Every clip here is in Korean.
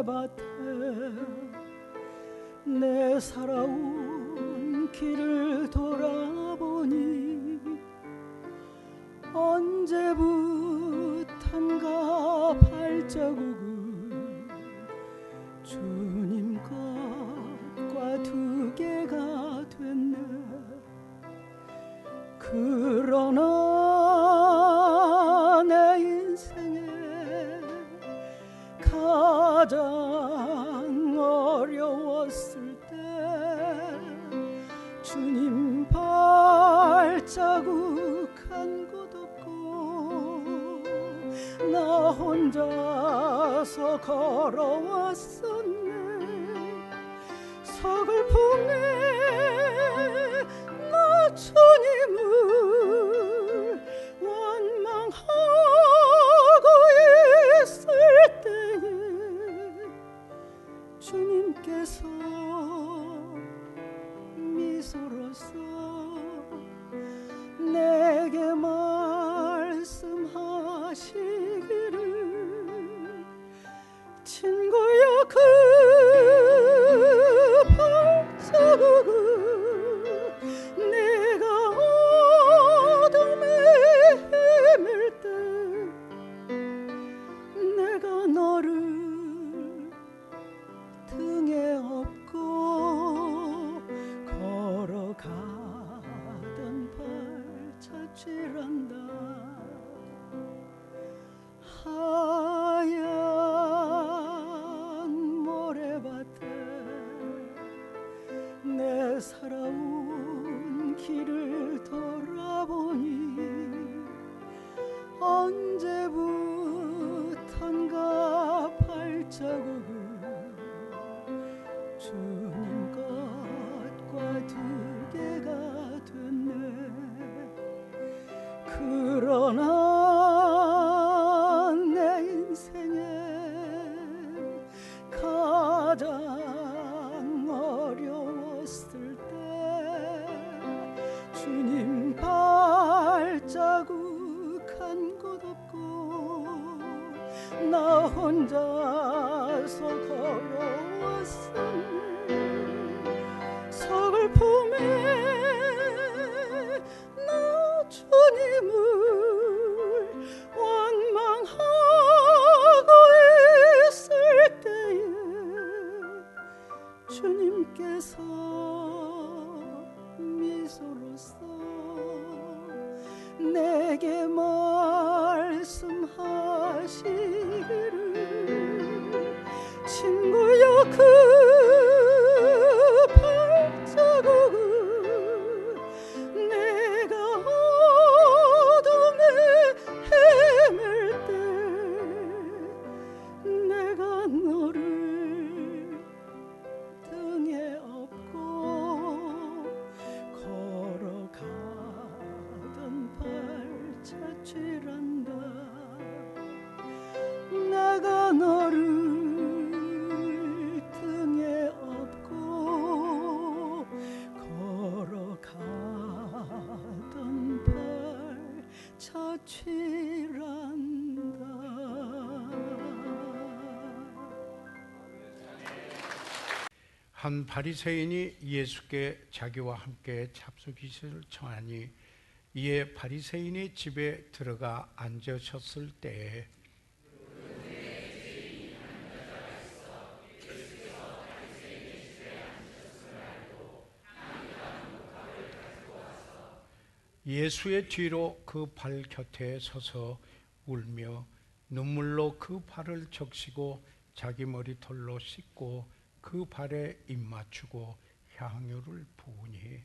모래밭에 내 살아온 길을 돌아보니 언제부턴가 발자국은 주님 것과 두 개가 됐네. 그러나 내 인생에 가장 어려웠을 때 주님 발자국 한 곳 없고 나 혼자서 걸어왔었네. 서글픔에 나 주님을 원망하고 있을 때에 주님께서 미소로써 내게 말씀하시기를 친구여 그 발자국은 내가 어둠에 헤맬 때 내가 너를 등에 업고 걸어가던 발자취란다. 하얀 모래밭에 내 살아온 길을 돌아보니 언제부턴가 발자국은 주님 것과 두 개가 됐네. 그러나 내 인생에 가장 어려웠을 때 주님 발자국 한 곳 없고 나 혼자서 걸어왔었네. 서글픔에 나 주님을 원망하고 있을 때에 주님께서 미소로써 내게 말씀하시기를 친구여 그 발자국은 내가 어둠에 헤맬 때 내가 너를 등에 업고 걸어가던 발자취란다. 내가 너를 등에 업고 걸어가던 발자취란다. 한 바리새인이 예수께 자기와 함께 잡수기를 청하니 이에 바리새인의 집에 들어가 앉으셨을 때에 예수의 뒤로 그 발 곁에 서서 울며 눈물로 그 발을 적시고 자기 머리털로 씻고 그 발에 입 맞추고 향유를 부으니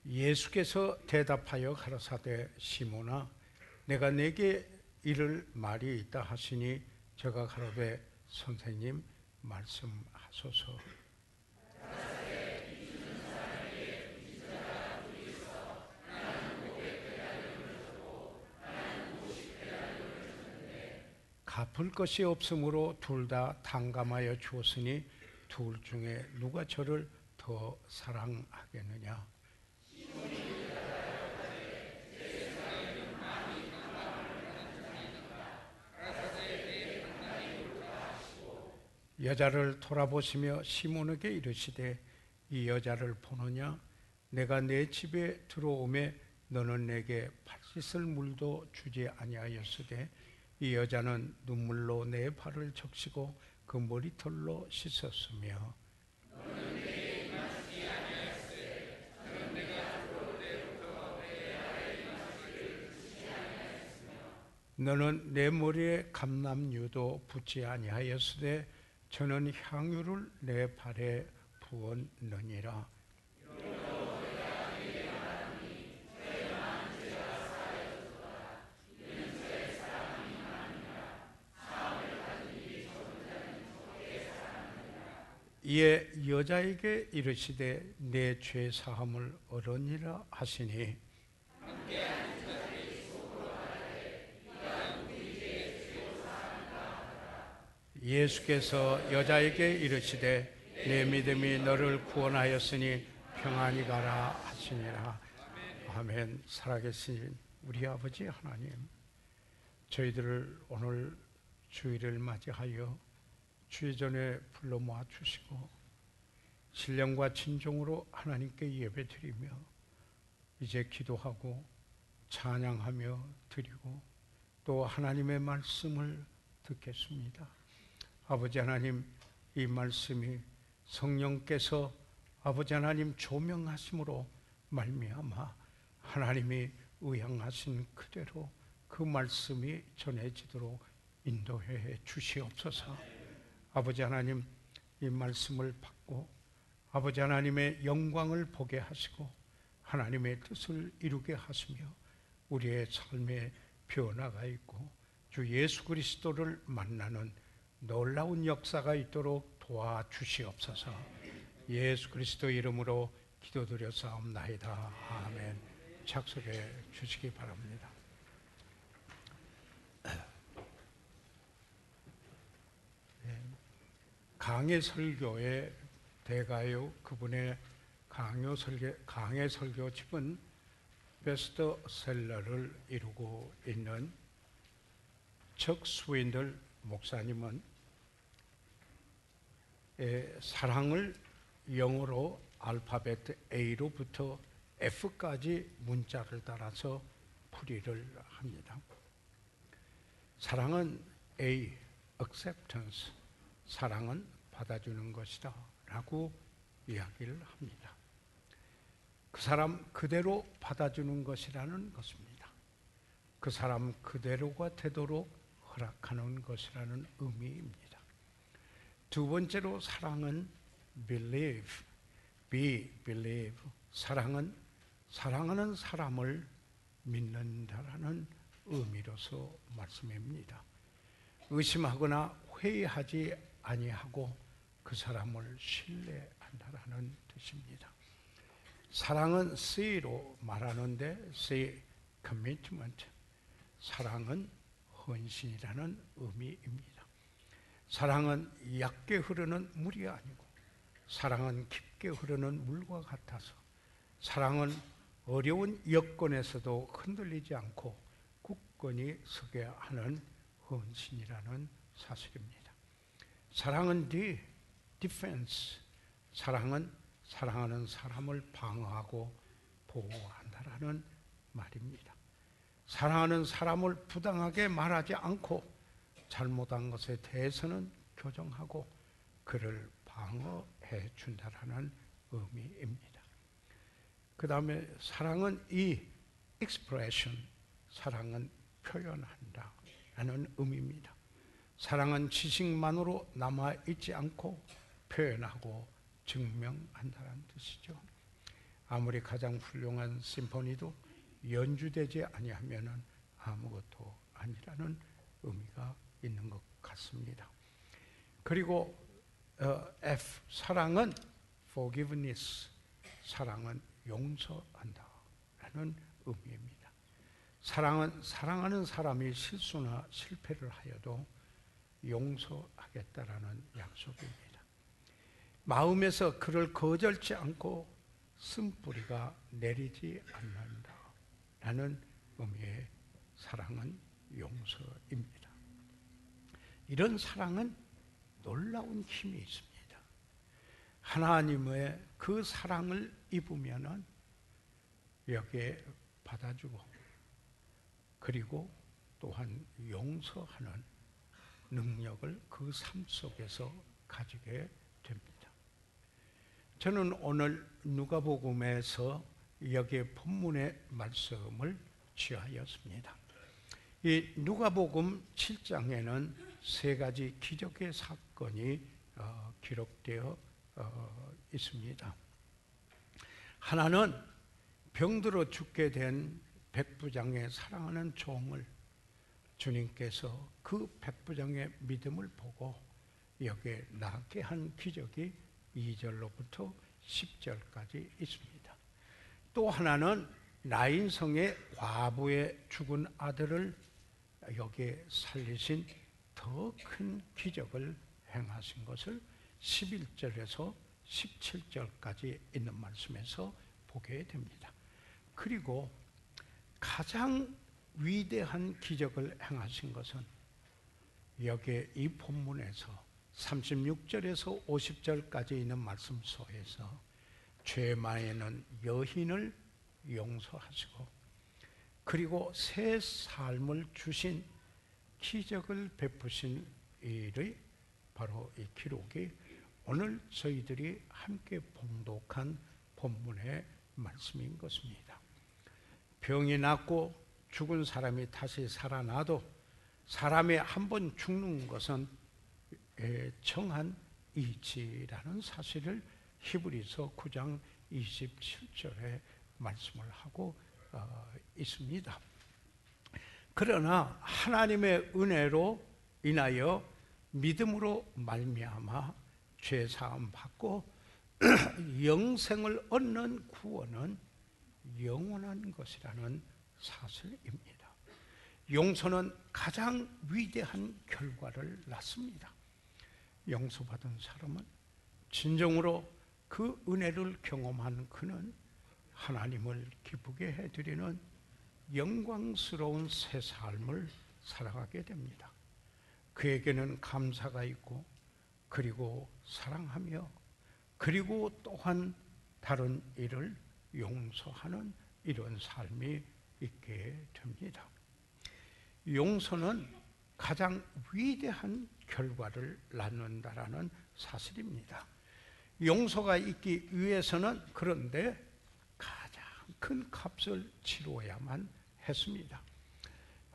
예수께서 대답하여 가라사대 시몬아 내가 네게 이를 말이 있다 하시니 저가 가로되 선생님 말씀하소서. 갚을 것이 없으므로 둘 다 탕감하여 주었으니 둘 중에 누가 저를 더 사랑하겠느냐? 여자를 돌아보시며 시몬에게 이르시되 이 여자를 보느냐? 내가 내 집에 들어오매 너는 내게 발 씻을 물도 주지 아니하였으되 이 여자는 눈물로 내 발을 적시고 그 머리털로 씻었으며 너는 내 머리에 감람유도 붓지 아니하였으되 저는 향유를 내 발에 부었느니라. 이에 여자에게 이르시되 내 죄 사함을 얻으니라 하시니 예수께서 여자에게 이르시되 내 믿음이 너를 구원하였으니 평안히 가라 하시니라. 아멘. 살아계신 우리 아버지 하나님, 저희들을 오늘 주일을 맞이하여 주의 전에 불러 모아 주시고 신령과 진정으로 하나님께 예배드리며 이제 기도하고 찬양하며 드리고 또 하나님의 말씀을 듣겠습니다. 아버지 하나님, 이 말씀이 성령께서 아버지 하나님 조명하심으로 말미암아 하나님이 의향하신 그대로 그 말씀이 전해지도록 인도해 주시옵소서. 아버지 하나님, 이 말씀을 받고 아버지 하나님의 영광을 보게 하시고 하나님의 뜻을 이루게 하시며 우리의 삶에 변화가 있고 주 예수 그리스도를 만나는 놀라운 역사가 있도록 도와주시옵소서. 예수 그리스도 이름으로 기도드렸사옵나이다. 아멘. 착석해 주시기 바랍니다. 강해 설교의 대가요 그분의 강해 설교집은 베스트셀러를 이루고 있는 척 스윈들 목사님은 사랑을 영어로 알파벳 A로부터 F까지 문자를 따라서 풀이를 합니다. 사랑은 A, acceptance, 사랑은 받아주는 것이다 라고 이야기를 합니다. 그 사람 그대로 받아주는 것이라는 것입니다. 그 사람 그대로가 되도록 허락하는 것이라는 의미입니다. 두 번째로 사랑은 believe, believe, 사랑하는 사람을 믿는다라는 의미로서 말씀입니다. 의심하거나 회의하지 아니하고 그 사람을 신뢰한다라는 뜻입니다. 사랑은 C로 말하는데 C, commitment, 사랑은 헌신이라는 의미입니다. 사랑은 얕게 흐르는 물이 아니고 사랑은 깊게 흐르는 물과 같아서 사랑은 어려운 여건에서도 흔들리지 않고 굳건히 서게 하는 헌신이라는 사실입니다. 사랑은 defense, 사랑은 사랑하는 사람을 방어하고 보호한다라는 말입니다. 사랑하는 사람을 부당하게 말하지 않고 잘못한 것에 대해서는 교정하고 그를 방어해 준다라는 의미입니다. 그 다음에 사랑은 이 expression, 사랑은 표현한다 라는 의미입니다. 사랑은 지식만으로 남아있지 않고 표현하고 증명한다는 뜻이죠. 아무리 가장 훌륭한 심포니도 연주되지 아니하면 아무것도 아니라는 의미가 있는 것 같습니다. 그리고 F, 사랑은 forgiveness, 사랑은 용서한다 라는 의미입니다. 사랑은 사랑하는 사람이 실수나 실패를 하여도 용서하겠다라는 약속입니다. 마음에서 그를 거절치 않고 쓴뿌리가 내리지 않는다 라는 의미의 사랑은 용서입니다. 이런 사랑은 놀라운 힘이 있습니다. 하나님의 그 사랑을 입으면은 여기에 받아주고 그리고 또한 용서하는 능력을 그 삶 속에서 가지게 됩니다. 저는 오늘 누가복음에서 여기에 본문의 말씀을 취하였습니다. 이 누가복음 7장에는 세 가지 기적의 사건이 기록되어 있습니다. 하나는 병들어 죽게 된 백부장의 사랑하는 종을 주님께서 그 백부장의 믿음을 보고 여기에 낫게 한 기적이 2절로부터 10절까지 있습니다. 또 하나는 나인성의 과부의 죽은 아들을 여기에 살리신 더 큰 기적을 행하신 것을 11절에서 17절까지 있는 말씀에서 보게 됩니다. 그리고 가장 위대한 기적을 행하신 것은 여기에 이 본문에서 36절에서 50절까지 있는 말씀 속에서 죄 많은 여인을 용서하시고 그리고 새 삶을 주신 기적을 베푸신 일의 바로 이 기록이 오늘 저희들이 함께 봉독한 본문의 말씀인 것입니다. 병이 낫고 죽은 사람이 다시 살아나도 사람이 한 번 죽는 것은 정한 이치라는 사실을 히브리서 9장 27절에 말씀을 하고 있습니다. 그러나 하나님의 은혜로 인하여 믿음으로 말미암아 죄 사함 받고 영생을 얻는 구원은 영원한 것이라는 사실입니다. 용서는 가장 위대한 결과를 낳습니다. 용서받은 사람은 진정으로 그 은혜를 경험한 그는 하나님을 기쁘게 해드리는 영광스러운 새 삶을 살아가게 됩니다. 그에게는 감사가 있고 그리고 사랑하며 그리고 또한 다른 일을 용서하는 이런 삶이 있게 됩니다. 용서는 가장 위대한 결과를 낳는다라는 사실입니다. 용서가 있기 위해서는 그런데 가장 큰 값을 치러야만 했습니다.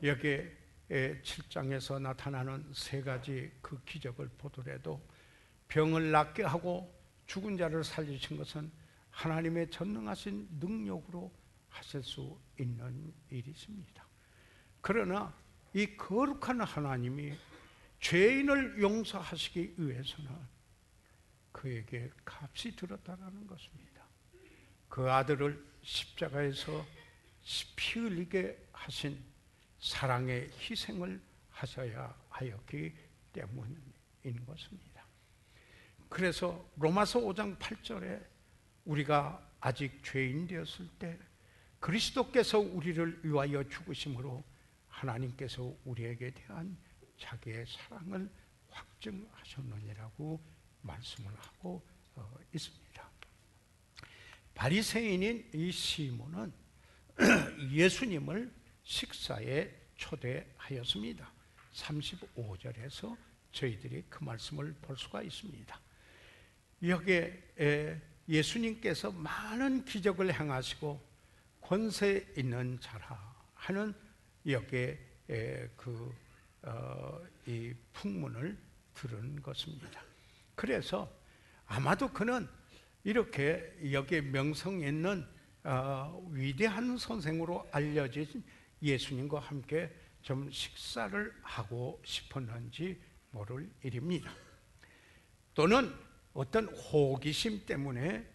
여기에 7장에서 나타나는 세 가지 그 기적을 보더라도 병을 낫게 하고 죽은 자를 살리신 것은 하나님의 전능하신 능력으로 하실 수 있는 일이십니다. 그러나 이 거룩한 하나님이 죄인을 용서하시기 위해서는 그에게 값이 들었다는 것입니다. 그 아들을 십자가에서 피 흘리게 하신 사랑의 희생을 하셔야 하였기 때문인 것입니다. 그래서 로마서 5장 8절에 우리가 아직 죄인 되었을 때 그리스도께서 우리를 위하여 죽으심으로 하나님께서 우리에게 대한 자기의 사랑을 확증하셨느니라고 말씀을 하고 있습니다. 바리새인인 이 시몬은 예수님을 식사에 초대하였습니다. 35절에서 저희들이 그 말씀을 볼 수가 있습니다. 여기에 예수님께서 많은 기적을 행하시고 권세 있는 자라 하는 여기에 이 풍문을 들은 것입니다. 그래서 아마도 그는 이렇게 여기에 명성 있는 위대한 선생으로 알려진 예수님과 함께 좀 식사를 하고 싶었는지 모를 일입니다. 또는 어떤 호기심 때문에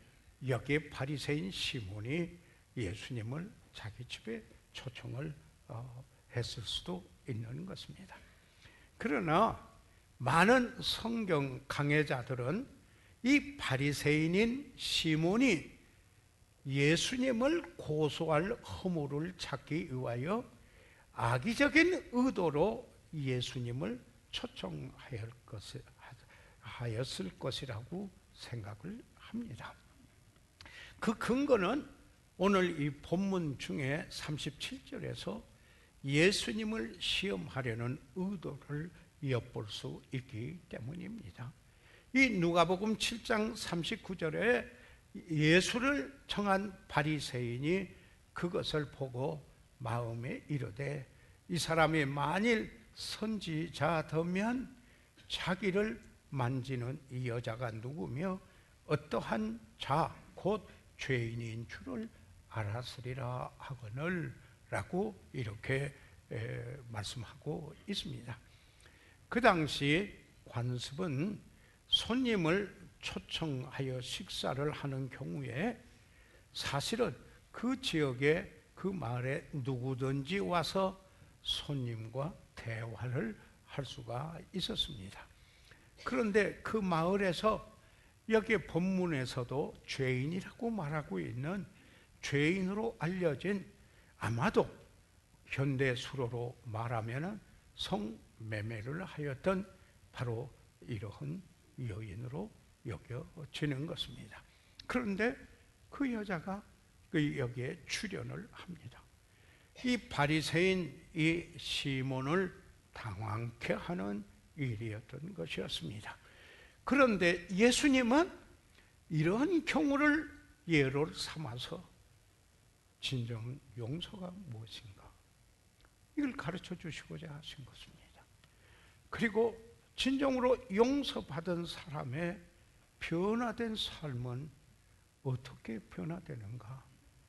여기에 바리새인 시몬이 예수님을 자기 집에 초청을 했을 수도 있는 것입니다. 그러나 많은 성경 강해자들은 이 바리새인인 시몬이 예수님을 고소할 허물을 찾기 위하여 악의적인 의도로 예수님을 초청하였을 것이라고 생각을 합니다. 그 근거는 오늘 이 본문 중에 37절에서 예수님을 시험하려는 의도를 엿볼 수 있기 때문입니다. 이 누가복음 7장 39절에 예수를 청한 바리새인이 그것을 보고 마음에 이르되 이 사람이 만일 선지자더면 자기를 만지는 이 여자가 누구며 어떠한 자 곧 죄인인 줄을 알았으리라 하거늘 라고 이렇게 말씀하고 있습니다. 그 당시 관습은 손님을 초청하여 식사를 하는 경우에 사실은 그 지역에 그 마을에 누구든지 와서 손님과 대화를 할 수가 있었습니다. 그런데 그 마을에서 여기 본문에서도 죄인이라고 말하고 있는 죄인으로 알려진, 아마도 현대 수로로 말하면 성매매를 하였던 바로 이러한 여인으로 여겨지는 것입니다. 그런데 그 여자가 여기에 출연을 합니다. 이 바리새인 이 시몬을 당황케 하는 일이었던 것이었습니다. 그런데 예수님은 이러한 경우를 예로 삼아서 진정 용서가 무엇인가, 이걸 가르쳐 주시고자 하신 것입니다. 그리고 진정으로 용서받은 사람의 변화된 삶은 어떻게 변화되는가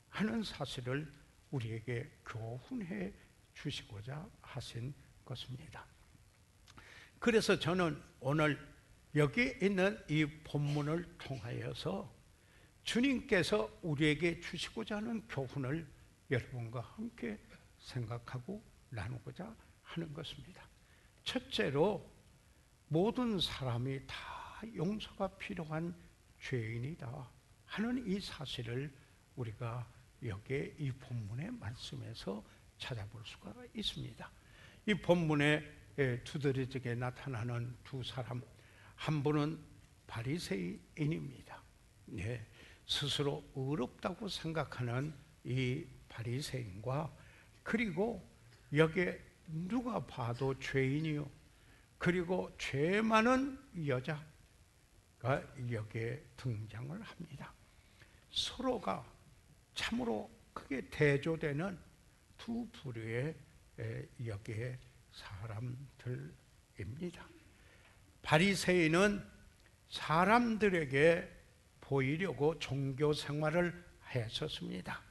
하는 사실을 우리에게 교훈해 주시고자 하신 것입니다. 그래서 저는 오늘 여기 있는 이 본문을 통하여서 주님께서 우리에게 주시고자 하는 교훈을 여러분과 함께 생각하고 나누고자 하는 것입니다. 첫째로, 모든 사람이 다 용서가 필요한 죄인이다 하는 이 사실을 우리가 여기에 이 본문의 말씀에서 찾아볼 수가 있습니다. 이 본문에 두드러지게 나타나는 두 사람, 한 분은 바리새인입니다. 네, 스스로 의롭다고 생각하는 이 바리새인과, 그리고 여기에 누가 봐도 죄인이요, 그리고 죄 많은 여자가 여기에 등장을 합니다. 서로가 참으로 크게 대조되는 두 부류의 여기에 사람들입니다. 바리새인은 사람들에게 보이려고 종교 생활을 했었습니다.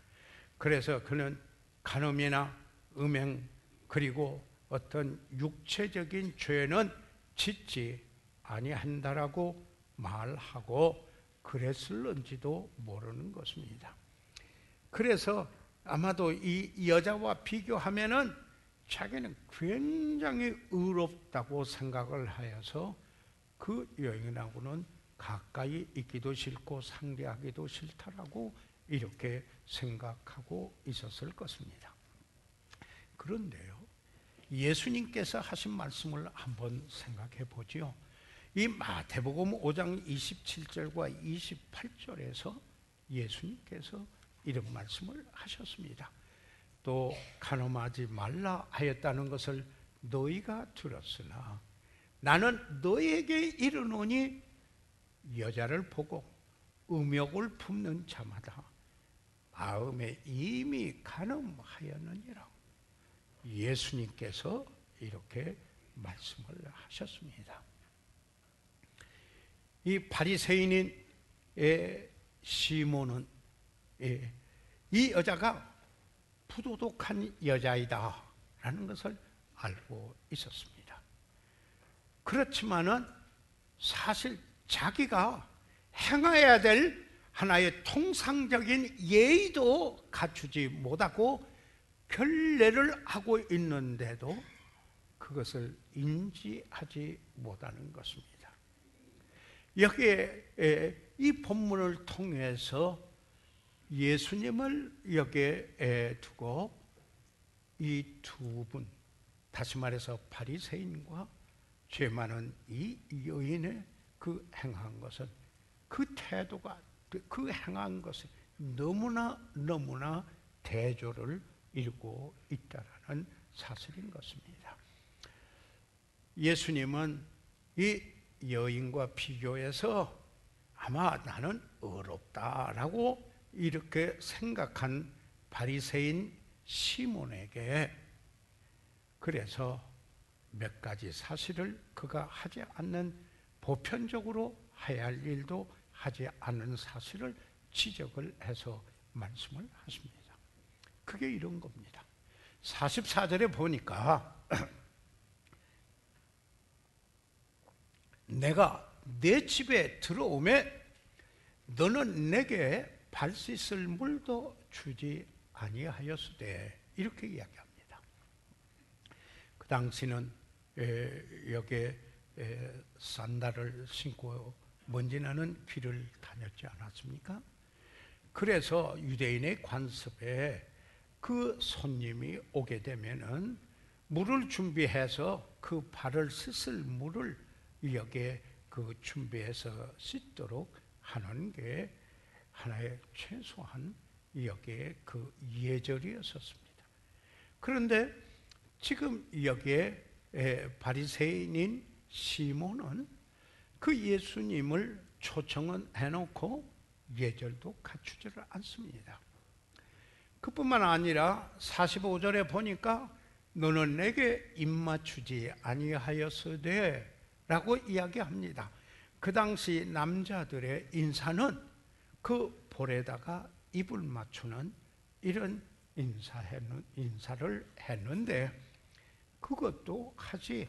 그래서 그는 간음이나 음행, 그리고 어떤 육체적인 죄는 짓지 아니한다라고 말하고 그랬을런지도 모르는 것입니다. 그래서 아마도 이 여자와 비교하면은 자기는 굉장히 의롭다고 생각을 하여서 그 여인하고는 가까이 있기도 싫고 상대하기도 싫다라고 이렇게 생각하고 있었을 것입니다. 그런데요, 예수님께서 하신 말씀을 한번 생각해 보지요. 이 마태복음 5장 27절과 28절에서 예수님께서 이런 말씀을 하셨습니다. 또 간음하지 말라 하였다는 것을 너희가 들었으나 나는 너희에게 이르노니 여자를 보고 음욕을 품는 자마다 마음에 이미 간음하였느니라. 예수님께서 이렇게 말씀을 하셨습니다. 이 바리새인인 시몬은 이 여자가 부도덕한 여자이다 라는 것을 알고 있었습니다. 그렇지만은 사실 자기가 행해야 될 하나의 통상적인 예의도 갖추지 못하고 결례를 하고 있는데도 그것을 인지하지 못하는 것입니다. 여기에 이 본문을 통해서 예수님을 여기에 두고 이 두 분, 다시 말해서 바리새인과 죄 많은 이 여인의 그 행한 것은, 그 태도가, 그 행한 것이 너무나 대조를 이루고 있다라는 사실인 것입니다. 예수님은 이 여인과 비교해서 아마 나는 어렵다라고 이렇게 생각한 바리새인 시몬에게 그래서 몇 가지 사실을 그가 하지 않는, 보편적으로 해야 할 일도 하지 않는 사실을 지적을 해서 말씀을 하십니다. 그게 이런 겁니다. 44절에 보니까 내가 내 집에 들어오매 너는 내게 발 씻을 물도 주지 아니하였으되, 이렇게 이야기합니다. 그 당시는 여기에 산달을 신고 먼지 나는 길을 다녔지 않았습니까? 그래서 유대인의 관습에 그 손님이 오게 되면은 물을 준비해서 그 발을 씻을 물을 여기에 그 준비해서 씻도록 하는 게 하나의 최소한 여기에 그 예절이었었습니다. 그런데 지금 여기에 바리새인인 시몬은 그 예수님을 초청은 해놓고 예절도 갖추지를 않습니다. 그뿐만 아니라 45절에 보니까 너는 내게 입맞추지 아니하였으되 라고 이야기합니다. 그 당시 남자들의 인사는 그 볼에다가 입을 맞추는 이런 인사를 했는데 그것도 하지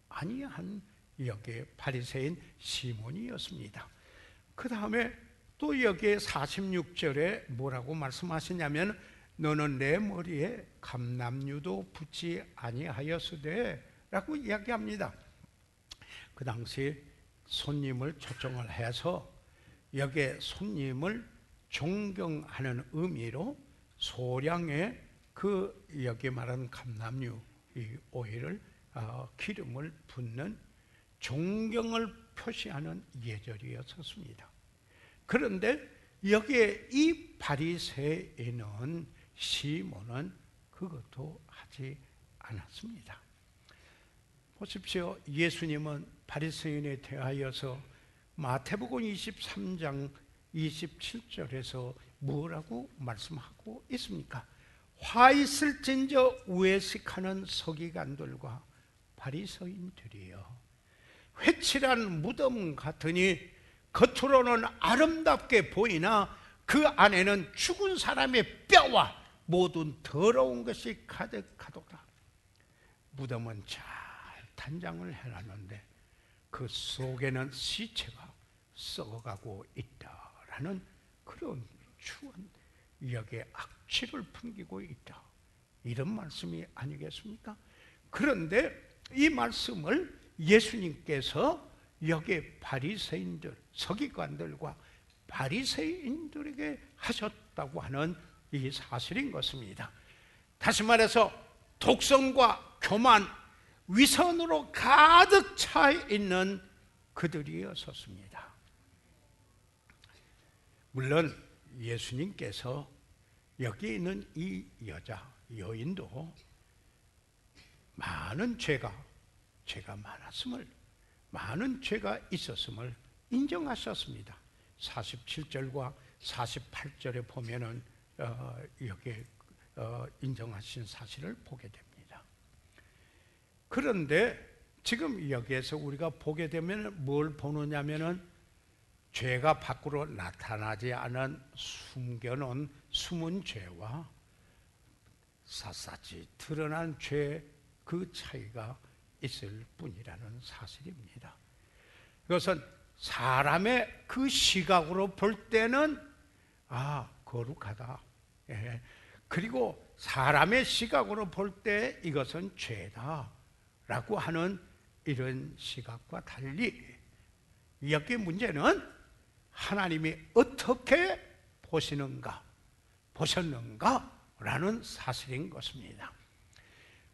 아니한 여기에 바리새인 시몬이었습니다. 그 다음에 또 여기에 46절에 뭐라고 말씀하시냐면 너는 내 머리에 감람류도 붙지 아니하였으되 라고 이야기합니다. 그 당시 손님을 초청을 해서 여기에 손님을 존경하는 의미로 소량의 그 여기 말하는 감람류 이 오일을 기름을 붓는 존경을 표시하는 예절이었습니다. 그런데 여기에 이 바리새인은 시몬은 그것도 하지 않았습니다. 보십시오. 예수님은 바리새인에 대하여서 마태복음 23장 27절에서 뭐라고 말씀하고 있습니까? 화 있을진저 외식하는 서기관들과 바리새인들이여, 회칠한 무덤 같으니 겉으로는 아름답게 보이나 그 안에는 죽은 사람의 뼈와 모든 더러운 것이 가득하도다. 무덤은 잘 단장을 해놨는데 그 속에는 시체가 썩어가고 있다라는 그런 추한 여기에 악취를 풍기고 있다, 이런 말씀이 아니겠습니까? 그런데 이 말씀을 예수님께서 여기에 바리새인들, 서기관들과 바리새인들에게 하셨다고 하는 이 사실인 것입니다. 다시 말해서 독선과 교만, 위선으로 가득 차 있는 그들이었습니다. 물론 예수님께서 여기 있는 이 여인도 많은 죄가 많았음을, 많은 죄가 있었음을 인정하셨습니다. 47절과 48절에 보면은 여기에 인정하신 사실을 보게 됩니다. 그런데 지금 여기에서 우리가 보게 되면 뭘 보느냐면은 죄가 밖으로 나타나지 않은 숨겨놓은 숨은 죄와 샅샅이 드러난 죄, 그 차이가 있을 뿐이라는 사실입니다. 그것은 사람의 그 시각으로 볼 때는 거룩하다. 예. 그리고 사람의 시각으로 볼 때 이것은 죄다 라고 하는 이런 시각과 달리 여기 문제는 하나님이 어떻게 보셨는가라는 사실인 것입니다.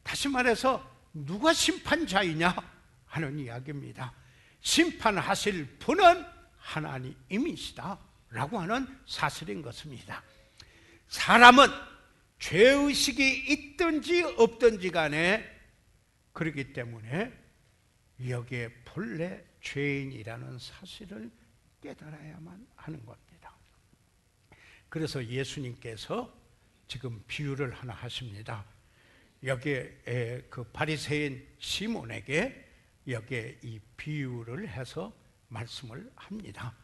다시 말해서 누가 심판자이냐 하는 이야기입니다. 심판하실 분은 하나님이시다 라고 하는 사실인 것입니다. 사람은 죄의식이 있든지 없든지 간에 그렇기 때문에 여기에 본래 죄인이라는 사실을 깨달아야만 하는 겁니다. 그래서 예수님께서 지금 비유를 하나 하십니다. 여기에 그 바리새인 시몬에게 여기에 이 비유를 해서 말씀을 합니다.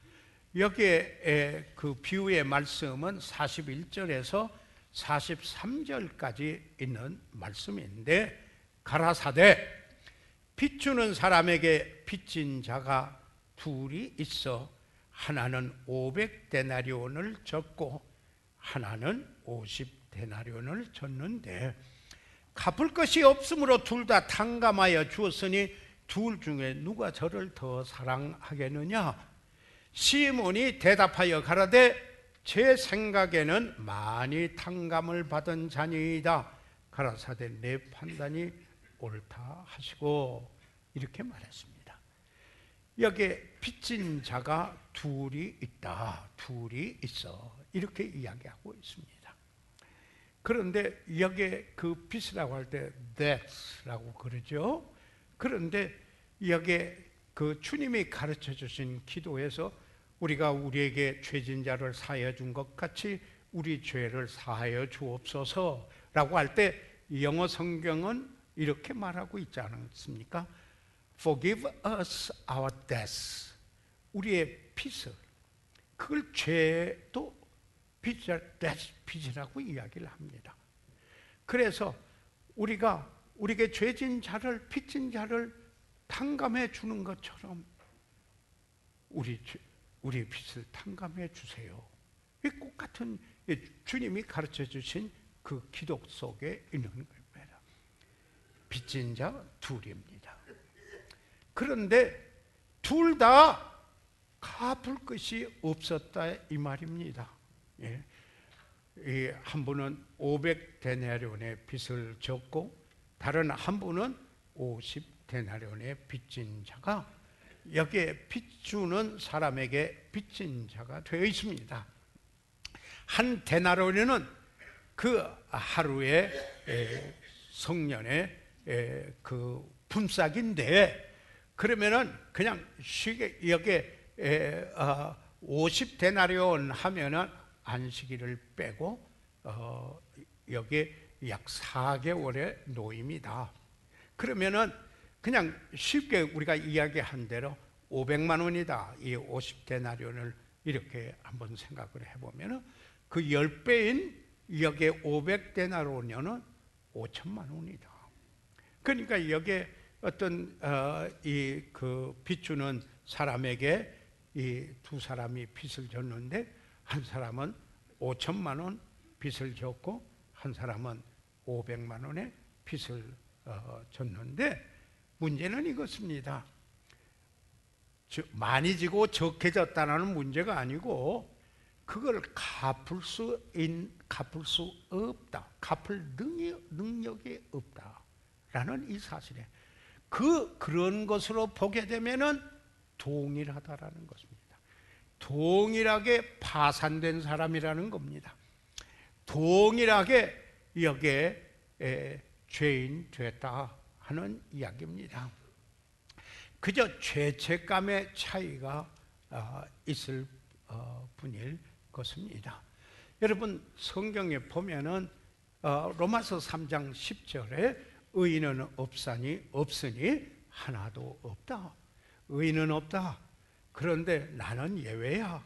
여기에 그 비유의 말씀은 41절에서 43절까지 있는 말씀인데, 가라사대 빚주는 사람에게 빚진 자가 둘이 있어 하나는 500데나리온을 졌고 하나는 50데나리온을 졌는데 갚을 것이 없으므로 둘 다 탕감하여 주었으니 둘 중에 누가 저를 더 사랑하겠느냐? 시몬이 대답하여 가라되 제 생각에는 많이 탕감을 받은 자니이다. 가라사대 내 판단이 옳다 하시고 이렇게 말했습니다. 여기에 빚진 자가 둘이 있다, 둘이 있어 이렇게 이야기하고 있습니다. 그런데 여기에 그 빚이라고 할 때 debt라고 그러죠. 그런데 여기에 그 주님이 가르쳐 주신 기도에서 우리가 우리에게 죄진 자를 사하여 준 것 같이 우리 죄를 사하여 주옵소서라고 할 때 영어 성경은 이렇게 말하고 있지 않습니까? Forgive us our debts. 우리의 빚을, 그걸 죄도 빚이라고 이야기를 합니다. 그래서 우리가 우리에게 죄진 자를, 빚진 자를 탕감해 주는 것처럼 우리의 빚을 탕감해 주세요. 꼭 같은 주님이 가르쳐 주신 그 기도 속에 있는 겁니다. 빚진 자 둘입니다. 그런데 둘 다 갚을 것이 없었다 이 말입니다. 한 분은 500데나리온의 빚을 졌고 다른 한 분은 50데나리온의 빚진 자가 여기에 빚주는 사람에게 빚진 자가 되어 있습니다. 한 데나리온은 그 하루의 성년의 그 품삯인데, 그러면은 그냥 쉽게 여기에 50데나리온 하면은 안식일을 빼고 여기에 약 4개월의 노임이다. 그러면은 그냥 쉽게 우리가 이야기한 대로 500만 원이다. 이 50데나리온을 이렇게 한번 생각을 해보면은 그 10배인 여기에 500데나리온은 5천만 원이다. 그러니까 여기에 어떤 이 그 빚주는 사람에게 이 두 사람이 빚을 졌는데 한 사람은 5천만 원 빚을 졌고 한 사람은 500만 원의 빚을 졌는데 문제는 이것입니다. 많이 지고 적게 졌다는 문제가 아니고 그걸 갚을 수 없다, 갚을 능력이 없다라는 이 사실에 그런 것으로 보게 되면은 동일하다라는 것입니다. 동일하게 파산된 사람이라는 겁니다. 동일하게 여기에 죄인 됐다 하는 이야기입니다. 그저 죄책감의 차이가 있을 뿐일 것입니다. 여러분 성경에 보면은 로마서 3장 10절에 의인은 없으니 하나도 없다. 의인은 없다. 그런데 나는 예외야.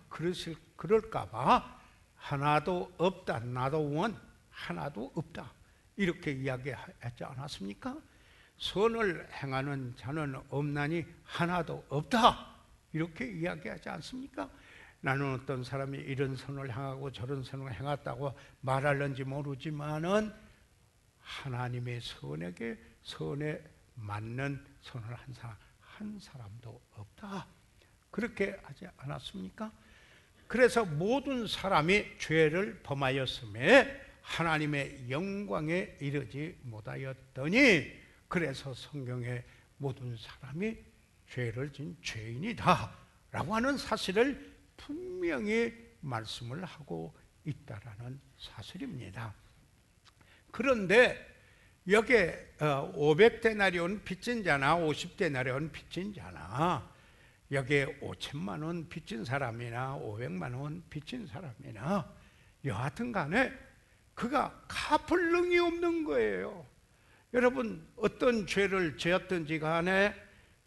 그럴까봐 하나도 없다. 나도 원 하나도 없다. 이렇게 이야기하지 않았습니까? 선을 행하는 자는 없나니 하나도 없다. 이렇게 이야기하지 않습니까? 나는 어떤 사람이 이런 선을 행하고 저런 선을 행했다고 말하는지 모르지만은 하나님의 선에 맞는 선을 한 사람도 없다. 그렇게 하지 않았습니까? 그래서 모든 사람이 죄를 범하였음에 하나님의 영광에 이르지 못하였더니, 그래서 성경에 모든 사람이 죄를 진 죄인이다 라고 하는 사실을 분명히 말씀을 하고 있다라는 사실입니다. 그런데 여기에 500데나리온 빚진 자나 50데나리온 빚진 자나, 여기에 5천만 원 빚진 사람이나 500만 원 빚진 사람이나 여하튼 간에 그가 갚을 능이 없는 거예요. 여러분, 어떤 죄를 지었든지 간에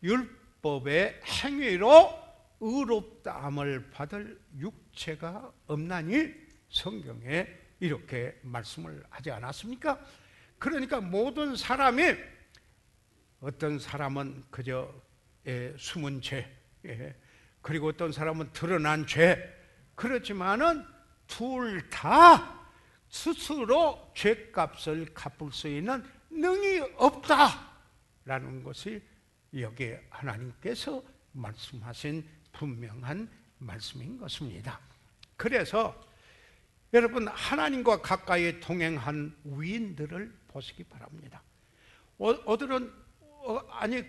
율법의 행위로 의롭다함을 받을 육체가 없나니 성경에 이렇게 말씀을 하지 않았습니까? 그러니까 모든 사람이, 어떤 사람은 그저 숨은 죄, 그리고 어떤 사람은 드러난 죄, 그렇지만은 둘 다 스스로 죄값을 갚을 수 있는 능이 없다라는 것이 여기에 하나님께서 말씀하신 분명한 말씀인 것입니다. 그래서 여러분, 하나님과 가까이 동행한 위인들을 보시기 바랍니다.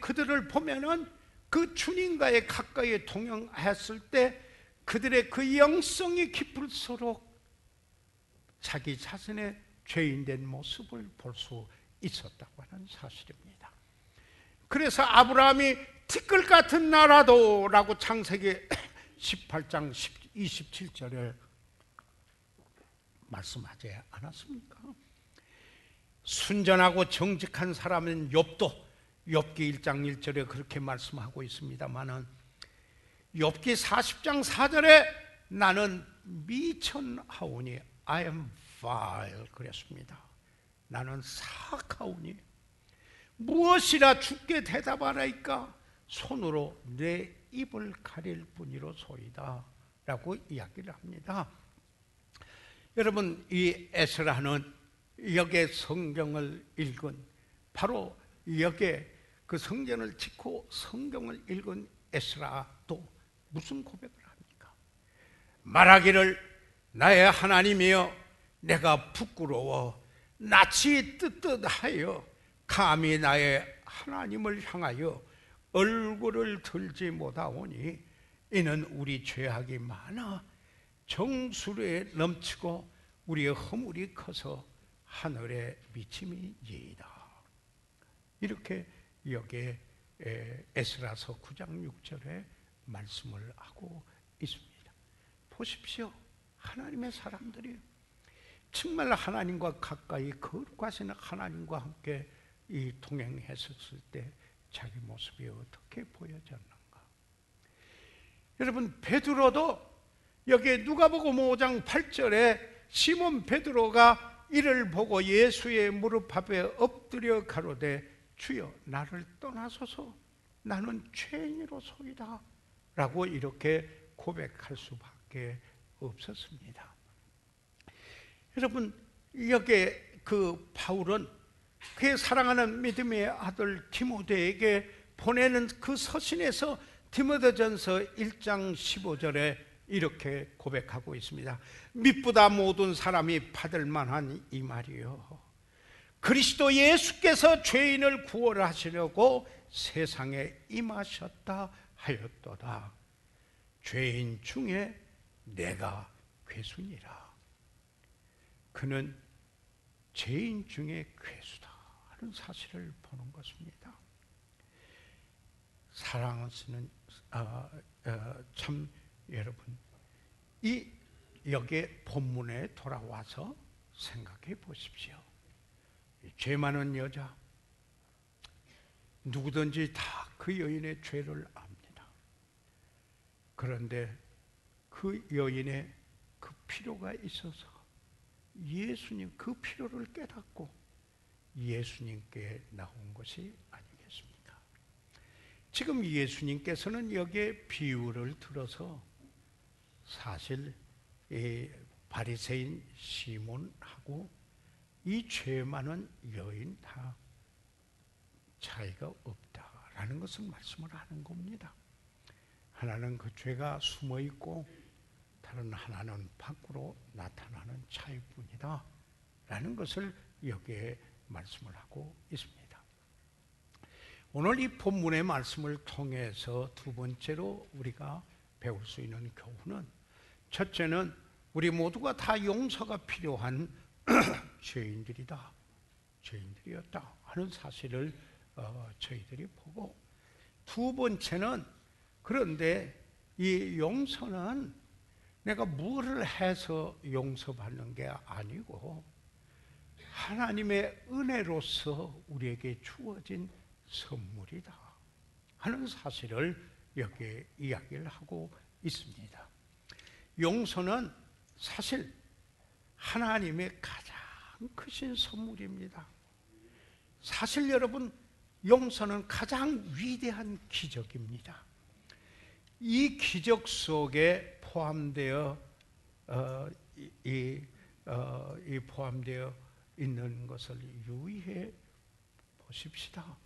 그들을 보면은 그 주님과의 가까이 동행했을 때 그들의 그 영성이 깊을수록 자기 자신의 죄인된 모습을 볼 수 있었다고 하는 사실입니다. 그래서 아브라함이 티끌 같은 나라도 라고 창세기 18장 27절에 말씀하지 않았습니까? 순전하고 정직한 사람은 욥기 1장 1절에 그렇게 말씀하고 있습니다만은, 욥기 40장 4절에 나는 미천하오니 I am vile 그랬습니다. 나는 사악하오니 무엇이라 주께 대답하라이까? 손으로 내 입을 가릴 뿐이로소이다 라고 이야기를 합니다. 여러분, 이 에스라는 여기에 성경을 읽은, 바로 여기에 그 성전을 짓고 성경을 읽은 에스라도 무슨 고백을 합니까? 말하기를 나의 하나님이여, 내가 부끄러워 낯이 뜨뜻하여 감히 나의 하나님을 향하여 얼굴을 들지 못하오니 이는 우리 죄악이 많아 정수리에 넘치고 우리의 허물이 커서 하늘에 미침이니이다. 이렇게 여기에 에스라서 9장 6절에 말씀을 하고 있습니다. 보십시오. 하나님의 사람들이 정말 하나님과 가까이 거룩하신 하나님과 함께 이 동행했었을 때 자기 모습이 어떻게 보여졌는가? 여러분, 베드로도 여기에 누가복음 5장 8절에 시몬 베드로가 이를 보고 예수의 무릎 앞에 엎드려 가로되 주여 나를 떠나소서 나는 죄인이로소이다 라고 이렇게 고백할 수밖에 없었습니다. 여러분, 여기에 그 바울은 그의 사랑하는 믿음의 아들 디모데에게 보내는 그 서신에서 디모데전서 1장 15절에 이렇게 고백하고 있습니다. 믿보다 모든 사람이 받을 만한 이 말이요, 그리스도 예수께서 죄인을 구원하시려고 세상에 임하셨다 하였도다. 죄인 중에 내가 괴수니라. 그는 죄인 중에 괴수다 하는 사실을 보는 것입니다. 사랑하시는 참 여러분, 이 여기에 본문에 돌아와서 생각해 보십시오. 죄 많은 여자, 누구든지 다 그 여인의 죄를 압니다. 그런데 그 여인의 그 필요가 있어서 예수님 그 필요를 깨닫고 예수님께 나온 것이 아니겠습니까? 지금 예수님께서는 여기에 비유를 들어서 사실 이 바리새인 시몬하고 이 죄 많은 여인 다 차이가 없다라는 것을 말씀을 하는 겁니다. 하나는 그 죄가 숨어 있고 다른 하나는 밖으로 나타나는 차이뿐이다 라는 것을 여기에 말씀을 하고 있습니다. 오늘 이 본문의 말씀을 통해서 두 번째로 우리가 배울 수 있는 교훈은, 첫째는 우리 모두가 다 용서가 필요한 죄인들이었다 하는 사실을 저희들이 보고, 두 번째는 그런데 이 용서는 내가 무엇을 해서 용서받는 게 아니고 하나님의 은혜로서 우리에게 주어진 선물이다 하는 사실을 여기에 이야기를 하고 있습니다. 용서는 사실 하나님의 가장 크신 선물입니다. 사실 여러분, 용서는 가장 위대한 기적입니다. 이 기적 속에 포함되어 포함되어 있는 것을 유의해 보십시다.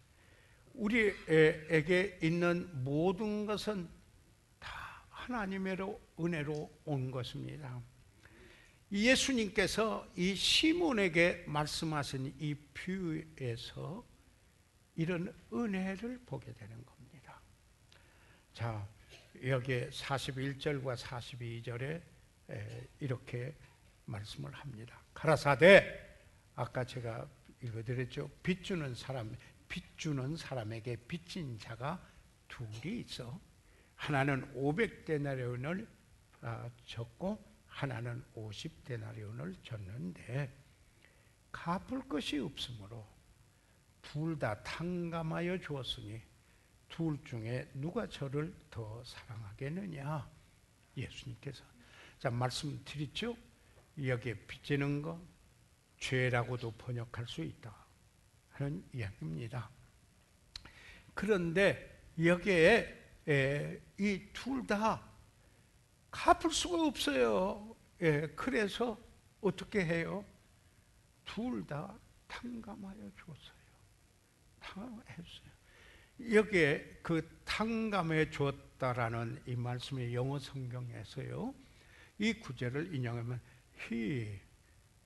우리에게 있는 모든 것은 다 하나님의 은혜로 온 것입니다. 예수님께서 이 시몬에게 말씀하신 이 비유에서 이런 은혜를 보게 되는 겁니다. 자, 여기에 41절과 42절에 이렇게 말씀을 합니다. 가라사대, 아까 제가 읽어드렸죠. 빚 주는 사람에게 빚진 자가 둘이 있어. 하나는 500데나리온을 졌고 하나는 50데나리온을 졌는데 갚을 것이 없으므로 둘 다 탕감하여 주었으니 둘 중에 누가 저를 더 사랑하겠느냐? 예수님께서. 자, 말씀드렸죠? 여기에 빚지는 거 죄라고도 번역할 수 있다 하는 이야기입니다. 그런데 여기에 이 둘 다 갚을 수가 없어요. 그래서 어떻게 해요? 둘 다 탕감하여 주었어요. 탕감했어요. 여기에 그 탕감해 주었다라는 이 말씀이 영어 성경에서요, 이 구절을 인용하면 He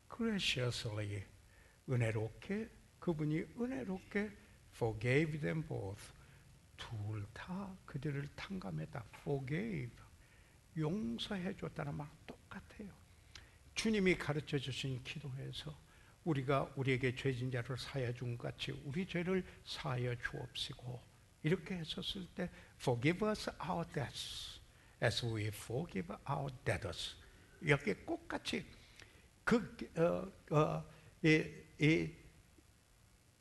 graciously, 은혜롭게, 그분이 은혜롭게 forgave them both, 둘 다 그들을 탕감했다. forgave, 용서해 줬다는 말 똑같아요. 주님이 가르쳐 주신 기도에서 우리가 우리에게 죄진 자를 사하여 준 같이 우리 죄를 사하여 주옵시고, 이렇게 했었을 때 forgive us our debts as we forgive our debtors, 이렇게 똑같이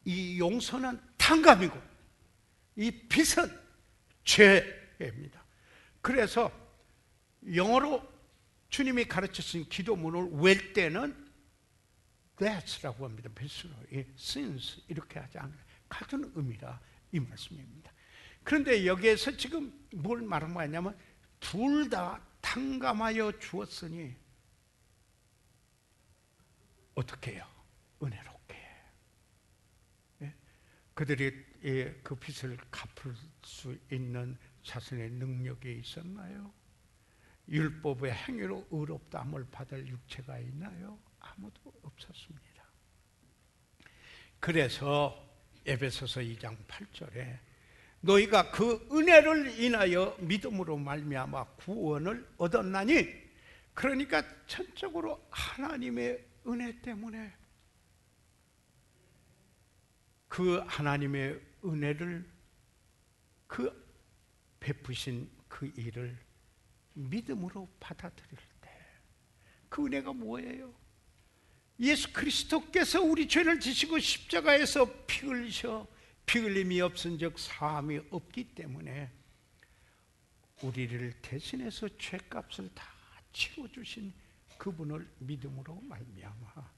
이 용서는 탕감이고 이 빚은 죄입니다. 그래서 영어로 주님이 가르치신 기도문을 외울 때는 debts라고 합니다. 빚으로 sins 이렇게 하지 않아요. 같은 의미라 이 말씀입니다. 그런데 여기에서 지금 뭘 말한 거냐면 둘 다 탕감하여 주었으니 어떻게 해요? 은혜롭게. 그들이 그 빚을 갚을 수 있는 자신의 능력이 있었나요? 율법의 행위로 의롭다함을 받을 육체가 있나요? 아무도 없었습니다. 그래서 에베소서 2장 8절에 너희가 그 은혜를 인하여 믿음으로 말미암아 구원을 얻었나니, 그러니까 전적으로 하나님의 은혜 때문에 그 하나님의 은혜를, 그 베푸신 그 일을 믿음으로 받아들일 때 그 은혜가 뭐예요? 예수 그리스도께서 우리 죄를 지시고 십자가에서 피 흘리셔 피 흘림이 없은즉 사함이 없기 때문에 우리를 대신해서 죄값을 다 치러주신 그분을 믿음으로 말미암아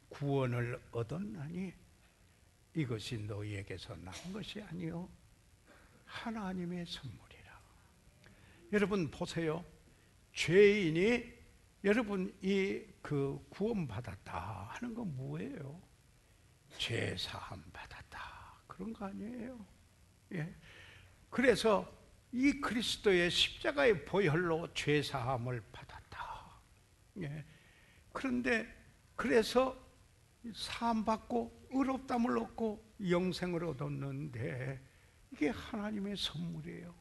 구원을 얻었나니 이것이 너희에게서 난 것이 아니요 하나님의 선물이라. 여러분 보세요. 죄인이 여러분 그 구원받았다 하는 건 뭐예요? 죄사함 받았다 그런 거 아니에요? 예. 그래서 이 그리스도의 십자가의 보혈로 죄 사함을 받았다. 예. 그런데 그래서 사함 받고 의롭다함을 얻고 영생을 얻었는데 이게 하나님의 선물이에요.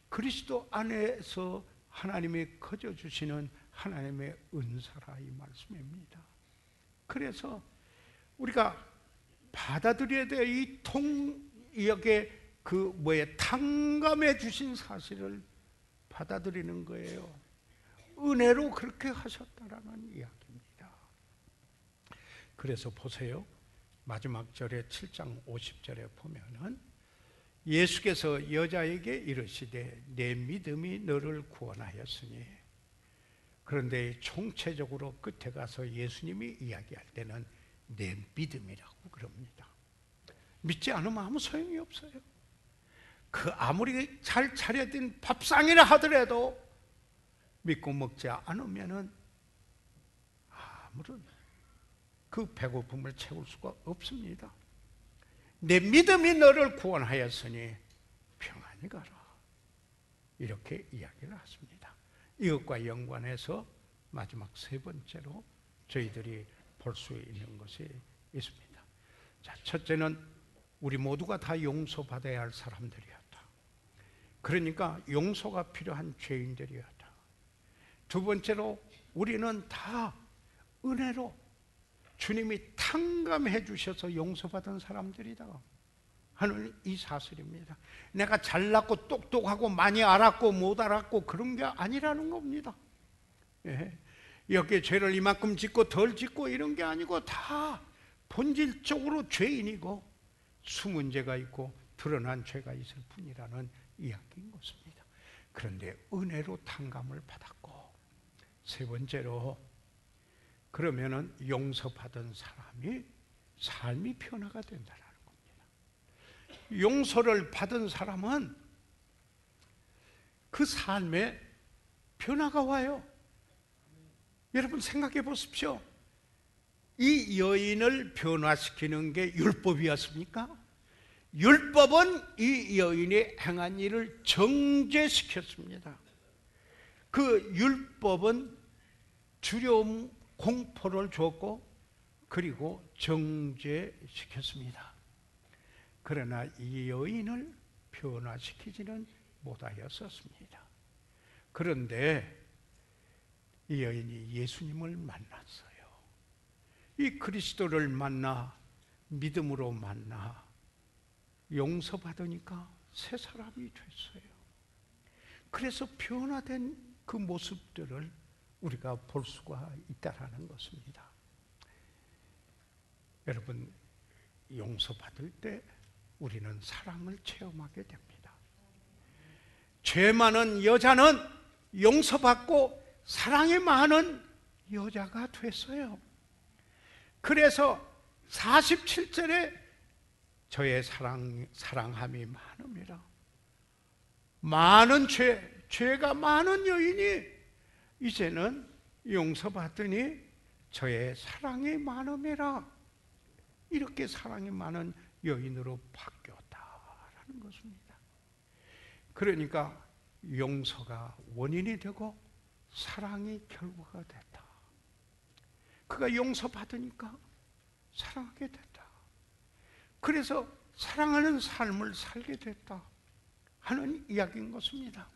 그리스도 안에서 하나님이 거저 주시는 하나님의 은사라 이 말씀입니다. 그래서 우리가 받아들여야 돼. 이 통역의 탕감해 주신 사실을 받아들이는 거예요. 은혜로 그렇게 하셨다라는 이야기입니다. 그래서 보세요. 마지막 절에 7장 50절에 보면은 예수께서 여자에게 이르시되 내 믿음이 너를 구원하였으니. 그런데 총체적으로 끝에 가서 예수님이 이야기할 때는 내 믿음이라고 그럽니다. 믿지 않으면 아무 소용이 없어요. 그 아무리 잘 차려진 밥상이라 하더라도 믿고 먹지 않으면은 아무런 그 배고픔을 채울 수가 없습니다. 내 믿음이 너를 구원하였으니 평안히 가라. 이렇게 이야기를 하십니다. 이것과 연관해서 마지막 세 번째로 저희들이 볼 수 있는 것이 있습니다. 자, 첫째는 우리 모두가 다 용서받아야 할 사람들이었다. 그러니까 용서가 필요한 죄인들이었다. 두 번째로 우리는 다 은혜로 주님이 탕감해 주셔서 용서받은 사람들이다 하는 이 사실입니다. 내가 잘났고 똑똑하고 많이 알았고 못 알았고 그런 게 아니라는 겁니다. 예. 여기에 죄를 이만큼 짓고 덜 짓고 이런 게 아니고 다 본질적으로 죄인이고 숨은 죄가 있고 드러난 죄가 있을 뿐이라는 이야기인 것입니다. 그런데 은혜로 탕감을 받았고, 세 번째로 그러면은 용서받은 사람이 삶이 변화가 된다는 겁니다. 용서를 받은 사람은 그 삶에 변화가 와요. 여러분 생각해 보십시오. 이 여인을 변화시키는 게 율법이었습니까? 율법은 이 여인이 행한 일을 정죄시켰습니다. 그 율법은 두려움, 공포를 줬고 그리고 정죄시켰습니다. 그러나 이 여인을 변화시키지는 못하였었습니다. 그런데 이 여인이 예수님을 만났어요. 이 그리스도를 만나 믿음으로 만나 용서받으니까 새 사람이 됐어요. 그래서 변화된 그 모습들을 우리가 볼 수가 있다는 것입니다. 여러분, 용서받을 때 우리는 사랑을 체험하게 됩니다. 죄 많은 여자는 용서받고 사랑이 많은 여자가 됐어요. 그래서 47절에 저의 사랑함이 많음이라. 많은 죄가 많은 여인이 이제는 용서받더니 저의 사랑이 많음이라. 이렇게 사랑이 많은 여인으로 바뀌었다라는 것입니다. 그러니까 용서가 원인이 되고 사랑이 결과가 됐다. 그가 용서받으니까 사랑하게 됐다. 그래서 사랑하는 삶을 살게 됐다 하는 이야기인 것입니다.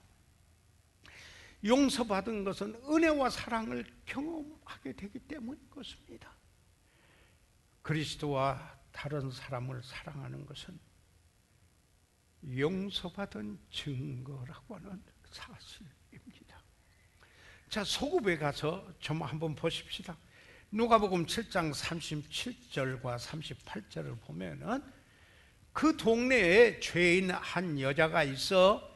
용서받은 것은 은혜와 사랑을 경험하게 되기 때문인 것입니다. 그리스도와 다른 사람을 사랑하는 것은 용서받은 증거라고 하는 사실입니다. 자, 소급에 가서 좀 한번 보십시다. 누가복음 7장 37절과 38절을 보면은 그 동네에 죄인 한 여자가 있어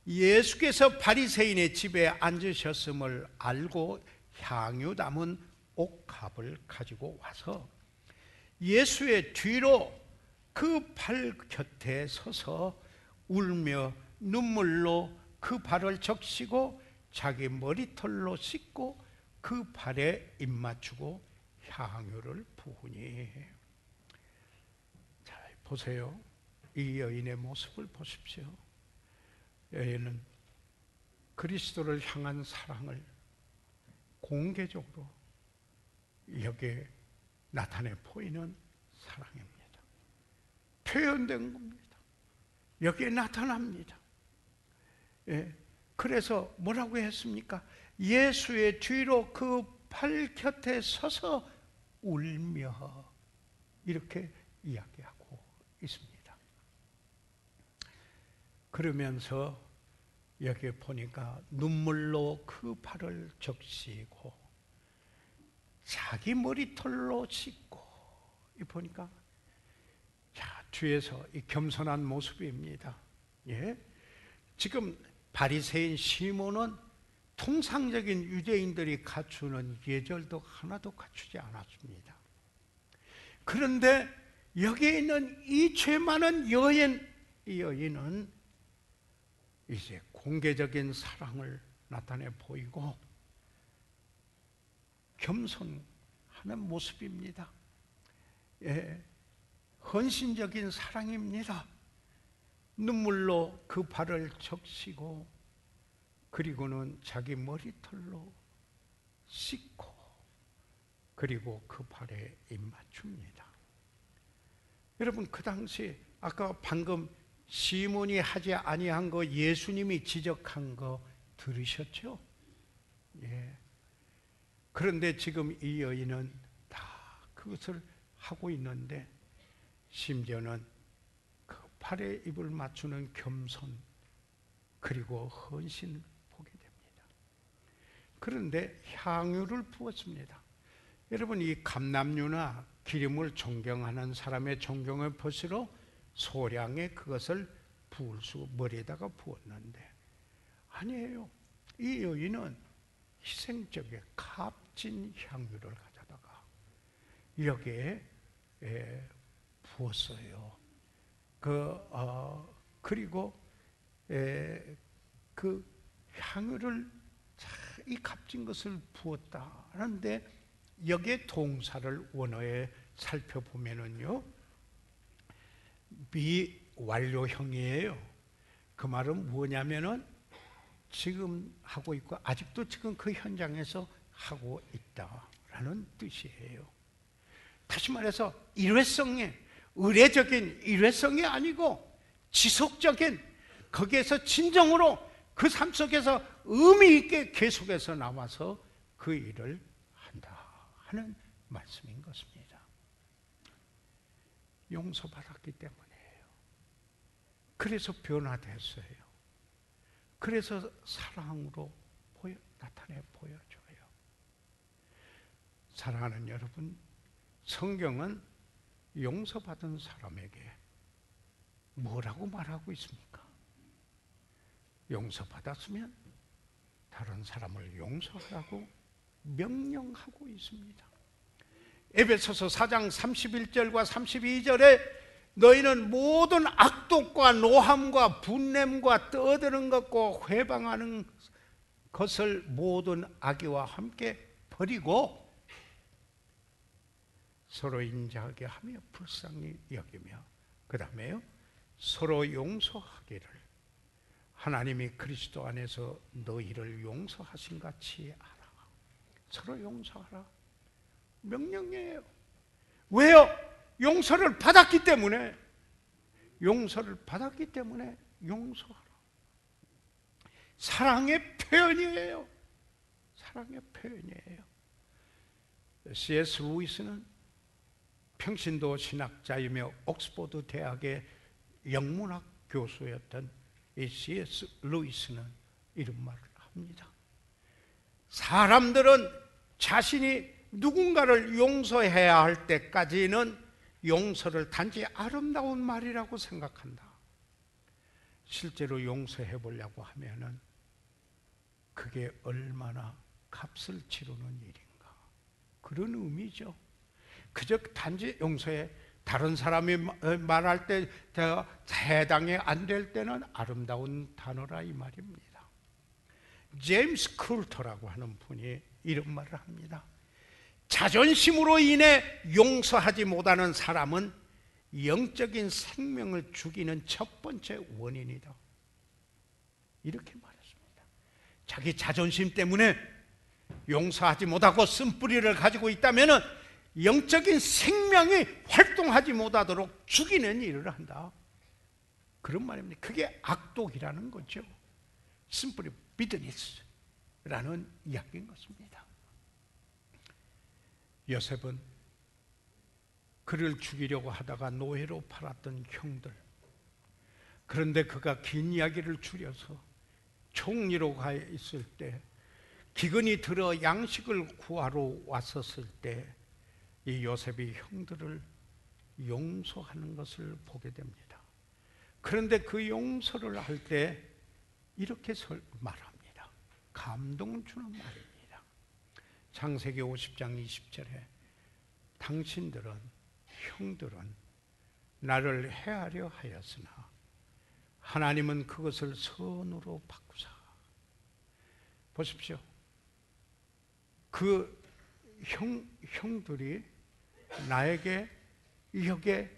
예수께서 바리새인의 집에 앉으셨음을 알고 향유 담은 옥합을 가지고 와서 예수의 뒤로 그 발 곁에 서서 울며 눈물로 그 발을 적시고 자기 머리털로 씻고 그 발에 입 맞추고 향유를 부으니. 자, 보세요. 이 여인의 모습을 보십시오. 여인은 그리스도를 향한 사랑을 공개적으로 여기에 나타내 보이는 사랑입니다. 표현된 겁니다. 여기에 나타납니다. 예, 그래서 뭐라고 했습니까? 예수의 뒤로 그 팔 곁에 서서 울며 이렇게 이야기하고 있습니다. 그러면서 여기에 보니까 눈물로 그 발을 적시고 자기 머리털로 씻고, 이 보니까 자, 뒤에서 이 겸손한 모습입니다. 예? 지금 바리새인 시몬은 통상적인 유대인들이 갖추는 예절도 하나도 갖추지 않았습니다. 그런데 여기에 있는 이 죄 많은 여인, 이 여인은 이제 공개적인 사랑을 나타내 보이고 겸손하는 모습입니다. 예, 헌신적인 사랑입니다. 눈물로 그 발을 적시고 그리고는 자기 머리털로 씻고 그리고 그 발에 입맞춥니다. 여러분, 그 당시 아까 방금 시몬이 하지 아니한 거, 예수님이 지적한 거 들으셨죠? 예. 그런데 지금 이 여인은 다 그것을 하고 있는데 심지어는 그 발에 입을 맞추는 겸손 그리고 헌신을 보게 됩니다. 그런데 향유를 부었습니다. 여러분, 이 감람유나 기름을 존경하는 사람의 존경의 표시로 소량의 그것을 부을 수 머리에다가 부었는데 아니에요. 이 여인은 희생적인 값진 향유를 가져다가 여기에 부었어요. 그리고 그 향유를 이 값진 것을 부었다 하는데 여기에 동사를 원어에 살펴보면은요 미완료형이에요. 그 말은 뭐냐면은 지금 하고 있고 아직도 지금 그 현장에서 하고 있다라는 뜻이에요. 다시 말해서 일회성의 의례적인 일회성이 아니고 지속적인, 거기에서 진정으로 그 삶 속에서 의미 있게 계속해서 나와서 그 일을 한다 하는 말씀인 것입니다. 용서받았기 때문이에요. 그래서 변화됐어요. 그래서 사랑으로 나타내 보여줘요. 사랑하는 여러분, 성경은 용서받은 사람에게 뭐라고 말하고 있습니까? 용서받았으면 다른 사람을 용서하라고 명령하고 있습니다. 에베소서 4장 31절과 32절에 너희는 모든 악독과 노함과 분냄과 떠드는 것과 회방하는 것을 모든 악의와 함께 버리고 서로 인자하게 하며 불쌍히 여기며, 그 다음에요 서로 용서하기를 하나님이 그리스도 안에서 너희를 용서하신 같이 하라. 서로 용서하라 명령이에요. 왜요? 용서를 받았기 때문에, 용서를 받았기 때문에 용서하라. 사랑의 표현이에요. 사랑의 표현이에요. C.S. 루이스는 평신도 신학자이며 옥스퍼드 대학의 영문학 교수였던 이 C.S. 루이스는 이런 말을 합니다. 사람들은 자신이 누군가를 용서해야 할 때까지는 용서를 단지 아름다운 말이라고 생각한다. 실제로 용서해 보려고 하면은 그게 얼마나 값을 치르는 일인가, 그런 의미죠. 그저 단지 용서해, 다른 사람이 말할 때 해당이 안 될 때는 아름다운 단어라 이 말입니다. 제임스 쿨터라고 하는 분이 이런 말을 합니다. 자존심으로 인해 용서하지 못하는 사람은 영적인 생명을 죽이는 첫 번째 원인이다. 이렇게 말했습니다. 자기 자존심 때문에 용서하지 못하고 쓴뿌리를 가지고 있다면 영적인 생명이 활동하지 못하도록 죽이는 일을 한다. 그런 말입니다. 그게 악독이라는 거죠. 쓴뿌리 비드니스라는 이야기인 것입니다. 요셉은 그를 죽이려고 하다가 노예로 팔았던 형들, 그런데 그가 긴 이야기를 줄여서 총리로 가 있을 때, 기근이 들어 양식을 구하러 왔었을 때 이 요셉이 형들을 용서하는 것을 보게 됩니다. 그런데 그 용서를 할 때 이렇게 말합니다. 감동을 주는 말입니다. 창세기 50장 20절에 당신들은, 형들은 나를 해하려 하였으나 하나님은 그것을 선으로 바꾸사. 보십시오. 그 형들이 나에게 이렇게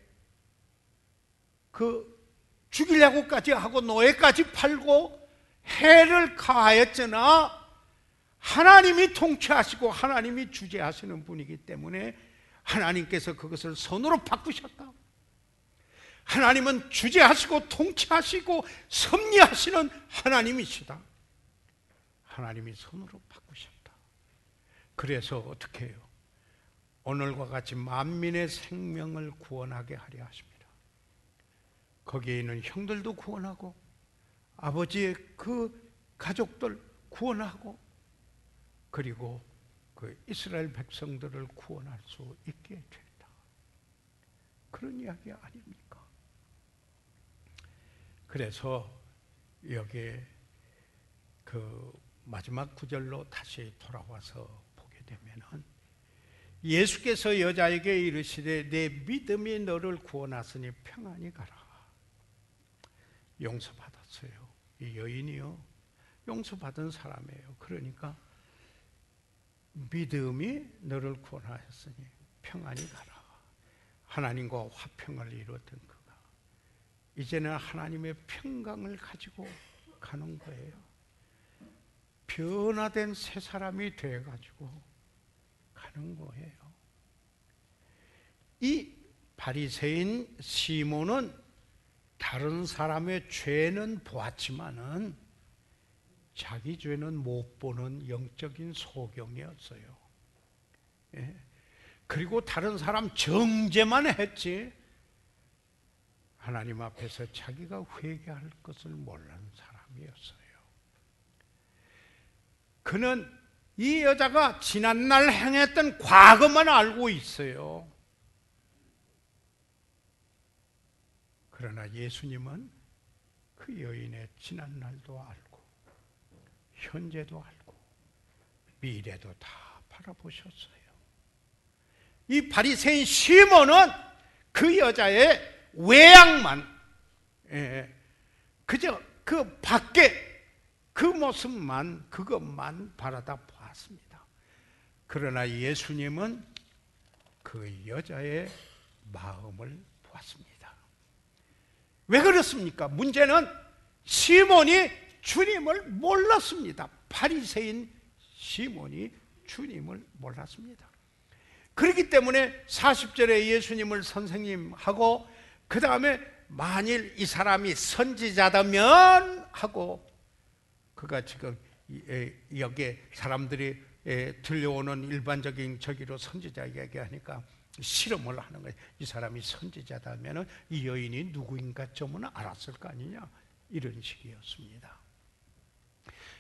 죽이려고까지 하고 노예까지 팔고 해를 가하였으나 하나님이 통치하시고 하나님이 주재하시는 분이기 때문에 하나님께서 그것을 선으로 바꾸셨다. 하나님은 주재하시고 통치하시고 섭리하시는 하나님이시다. 하나님이 선으로 바꾸셨다. 그래서 어떻게 해요? 오늘과 같이 만민의 생명을 구원하게 하려 하십니다. 거기에 있는 형들도 구원하고 아버지의 그 가족들 구원하고, 그리고 그 이스라엘 백성들을 구원할 수 있게 된다. 그런 이야기 아닙니까? 그래서 여기에 그 마지막 구절로 다시 돌아와서 보게 되면은, 예수께서 여자에게 이르시되 내 믿음이 너를 구원하시니 평안히 가라. 용서받았어요. 이 여인이요, 용서받은 사람이에요. 그러니까 믿음이 너를 구원하였으니 평안히 가라. 하나님과 화평을 이루었던 그가 이제는 하나님의 평강을 가지고 가는 거예요. 변화된 새 사람이 되어가지고 가는 거예요. 이 바리새인 시몬은 다른 사람의 죄는 보았지만은 자기 죄는 못 보는 영적인 소경이었어요. 예. 그리고 다른 사람 정죄만 했지 하나님 앞에서 자기가 회개할 것을 모르는 사람이었어요. 그는 이 여자가 지난날 행했던 과거만 알고 있어요. 그러나 예수님은 그 여인의 지난날도 알고 현재도 알고 미래도 다 바라보셨어요. 이 바리새인 시몬은 그 여자의 외양만, 그저 그 밖에 그 모습만, 그것만 바라다 보았습니다. 그러나 예수님은 그 여자의 마음을 보았습니다. 왜 그렇습니까? 문제는 시몬이 주님을 몰랐습니다. 바리새인 시몬이 주님을 몰랐습니다. 그렇기 때문에 40절에 예수님을 선생님하고 그 다음에 만일 이 사람이 선지자다면 하고, 그가 지금 여기에 사람들이 들려오는 일반적인 저기로 선지자 이야기하니까 실험을 하는 거예요. 이 사람이 선지자다면 이 여인이 누구인가 좀은 알았을 거 아니냐, 이런 식이었습니다.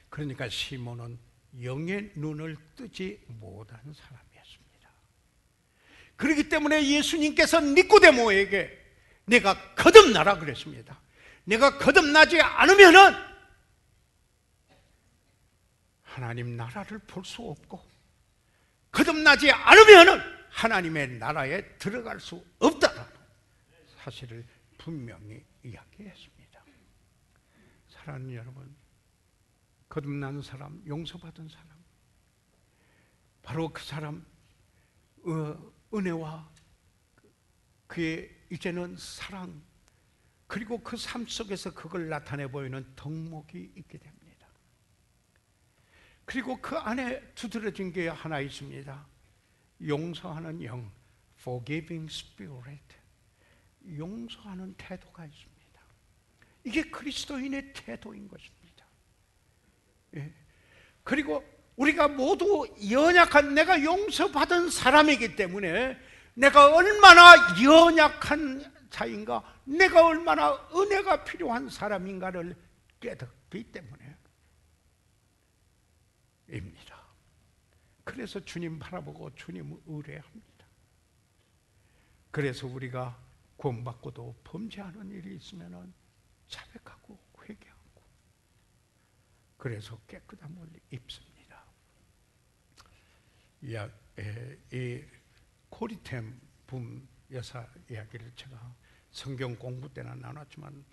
그러니까 시몬은 영의 눈을 뜨지 못한 사람이었습니다. 그렇기 때문에 예수님께서 니코데모에게 내가 거듭나라 그랬습니다. 내가 거듭나지 않으면은 하나님 나라를 볼 수 없고, 거듭나지 않으면은 하나님의 나라에 들어갈 수 없다라는 사실을 분명히 이야기했습니다. 사랑하는 여러분, 거듭난 사람, 용서받은 사람, 바로 그 사람 은혜와 그의 이제는 사랑, 그리고 그 삶 속에서 그걸 나타내 보이는 덕목이 있게 됩니다. 그리고 그 안에 두드러진 게 하나 있습니다. 용서하는 영, forgiving spirit. 용서하는 태도가 있습니다. 이게 그리스도인의 태도인 것입니다. 예. 그리고 우리가 모두 연약한, 내가 용서받은 사람이기 때문에 내가 얼마나 연약한 자인가, 내가 얼마나 은혜가 필요한 사람인가를 깨닫기 때문에 입니다. 그래서 주님 바라보고 주님을 의뢰합니다. 그래서 우리가 구원받고도 범죄하는 일이 있으면 자백하고 회개하고, 그래서 깨끗함을 입습니다. 이 코리템 붐 여사 이야기를 제가 성경 공부 때나 나눴지만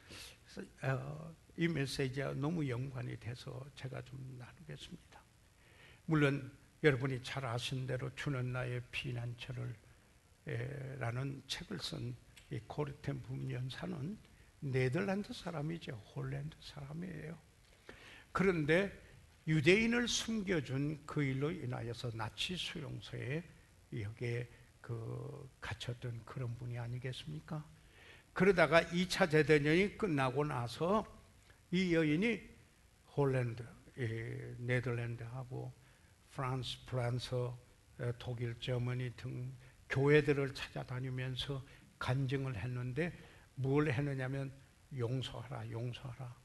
이 메시지와 너무 연관이 돼서 제가 좀 나누겠습니다. 물론 여러분이 잘 아신 대로 주는 나의 피난처를 라는 책을 쓴 이 코리템 붐 여사는 네덜란드 사람이죠. 홀랜드 사람이에요. 그런데 유대인을 숨겨준 그 일로 인하여서 나치 수용소에 여기에 갇혔던 그런 분이 아니겠습니까? 그러다가 2차 대대전이 끝나고 나서 이 여인이 홀랜드, 네덜란드하고 프랑스, 독일, 저머니 등 교회들을 찾아다니면서 간증을 했는데 뭘 했느냐면 용서하라, 용서하라.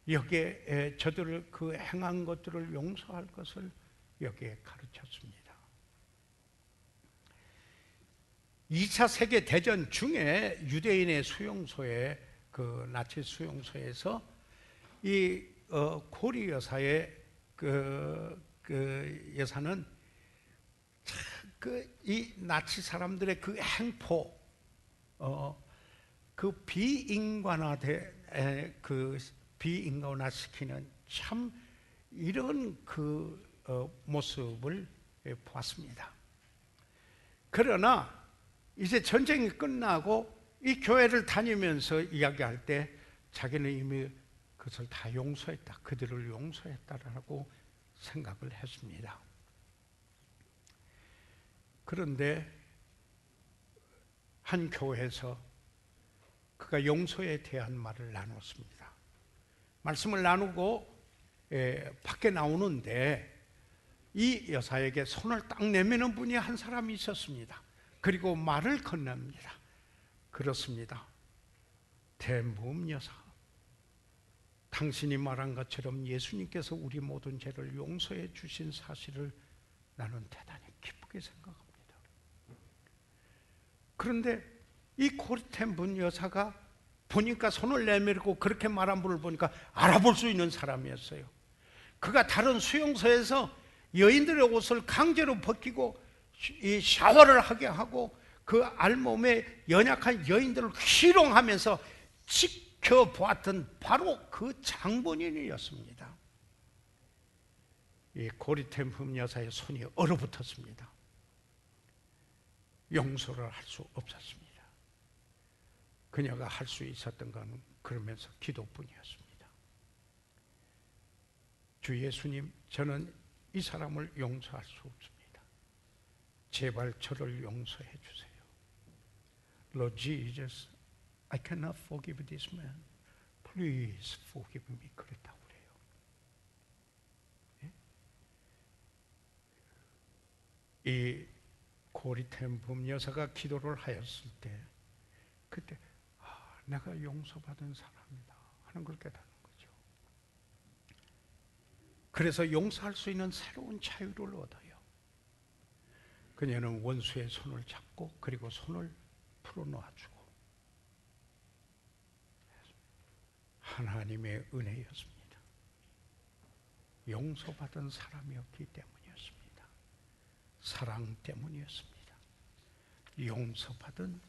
여기에 저들을 그 행한 것들을 용서할 것을 여기에 가르쳤습니다. 2차 세계대전 중에 유대인의 수용소에, 그 나치 수용소에서 이 고리 여사의 그 여사는 이 나치 사람들의 그 행포, 그 비인간화시키는 참 이런 모습을 보았습니다. 그러나 이제 전쟁이 끝나고 이 교회를 다니면서 이야기할 때 자기는 이미 그것을 다 용서했다, 그들을 용서했다라고 생각을 했습니다. 그런데 한 교회에서 그가 용서에 대한 말을 나눴습니다. 말씀을 나누고 밖에 나오는데 이 여사에게 손을 딱 내미는 분이 한 사람이 있었습니다. 그리고 말을 건넵니다. 그렇습니다. 대무음 여사, 당신이 말한 것처럼 예수님께서 우리 모든 죄를 용서해 주신 사실을 나는 대단히 기쁘게 생각합니다. 그런데 이 코리템 분 여사가 보니까 손을 내밀고 그렇게 말한 분을 보니까 알아볼 수 있는 사람이었어요. 그가 다른 수용소에서 여인들의 옷을 강제로 벗기고 이 샤워를 하게 하고 그 알몸에 연약한 여인들을 희롱하면서 지켜보았던 바로 그 장본인이었습니다. 이 고리템 흠 여사의 손이 얼어붙었습니다. 용서를 할 수 없었습니다. 그녀가 할 수 있었던 건 그러면서 기도뿐이었습니다. 주 예수님, 저는 이 사람을 용서할 수 없습니다. 제발 저를 용서해 주세요. Lord Jesus, I cannot forgive this man. Please forgive me. 그랬다고 그래요. 예? 이 고리템 붐 여사가 기도를 하였을 때 그때 내가 용서받은 사람이다 하는 걸 깨닫는 거죠. 그래서 용서할 수 있는 새로운 자유를 얻어요. 그녀는 원수의 손을 잡고 그리고 손을 풀어놓아주고 하나님의 은혜였습니다. 용서받은 사람이었기 때문이었습니다. 사랑 때문이었습니다. 용서받은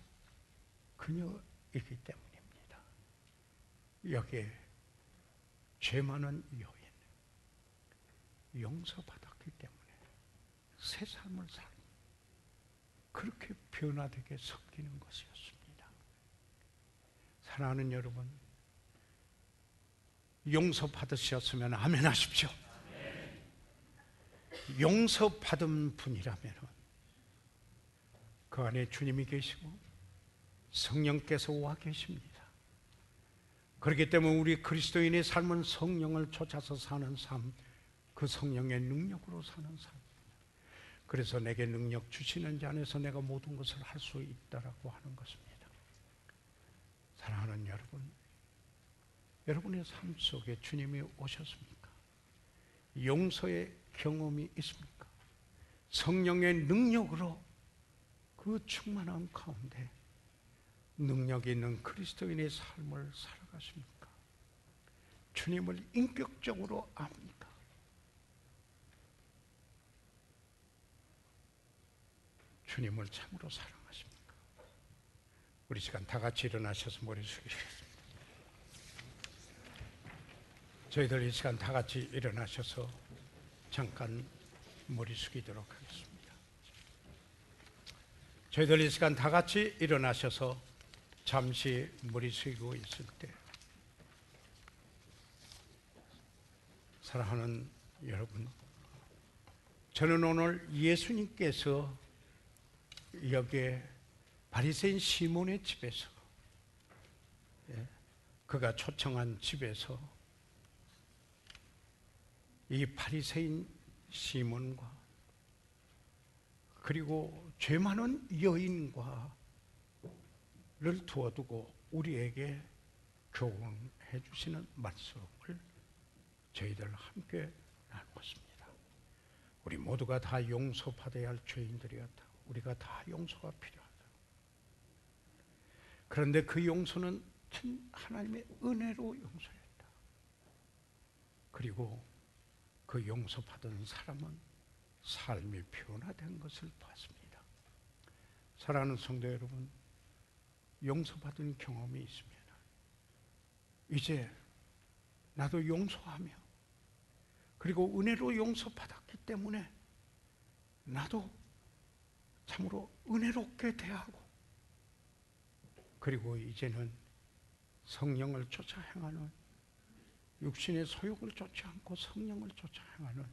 그녀이기 때문입니다. 여기에 죄 많은 여인, 용서받았기 때문에 새 삶을 살 그렇게 변화되게 섞이는 것이었습니다. 사랑하는 여러분, 용서받으셨으면 아멘 하십시오. 용서받은 분이라면 그 안에 주님이 계시고 성령께서 와 계십니다. 그렇기 때문에 우리 그리스도인의 삶은 성령을 쫓아서 사는 삶, 그 성령의 능력으로 사는 삶입니다. 그래서 내게 능력 주시는 자 안에서 내가 모든 것을 할 수 있다라고 하는 것입니다. 사랑하는 여러분, 여러분의 삶 속에 주님이 오셨습니까? 용서의 경험이 있습니까? 성령의 능력으로 그 충만한 가운데 능력 있는 그리스도인의 삶을 살아가십니까? 주님을 인격적으로 압니까? 주님을 참으로 사랑하십니까? 우리 시간 다 같이 일어나셔서 머리 숙이시겠습니다. 저희들 이 시간 다 같이 일어나셔서 잠깐 머리 숙이도록 하겠습니다. 저희들 이 시간 다 같이 일어나셔서 잠시 머리 숙이고 있을 때, 사랑하는 여러분, 저는 오늘 예수님께서 여기에 바리새인 시몬의 집에서, 그가 초청한 집에서 이 바리새인 시몬과 그리고 죄 많은 여인과를 두어두고 우리에게 교훈해 주시는 말씀을 저희들 함께 나누었습니다. 우리 모두가 다 용서받아야 할 죄인들이었다. 우리가 다 용서가 필요하다. 그런데 그 용서는 하나님의 은혜로 용서했다. 그리고 그 용서받은 사람은 삶이 변화된 것을 봤습니다. 사랑하는 성도 여러분, 용서받은 경험이 있으면 이제 나도 용서하며, 그리고 은혜로 용서받았기 때문에 나도 참으로 은혜롭게 대하고, 그리고 이제는 성령을 쫓아 행하는, 육신의 소욕을 쫓지 않고 성령을 쫓아 행하는,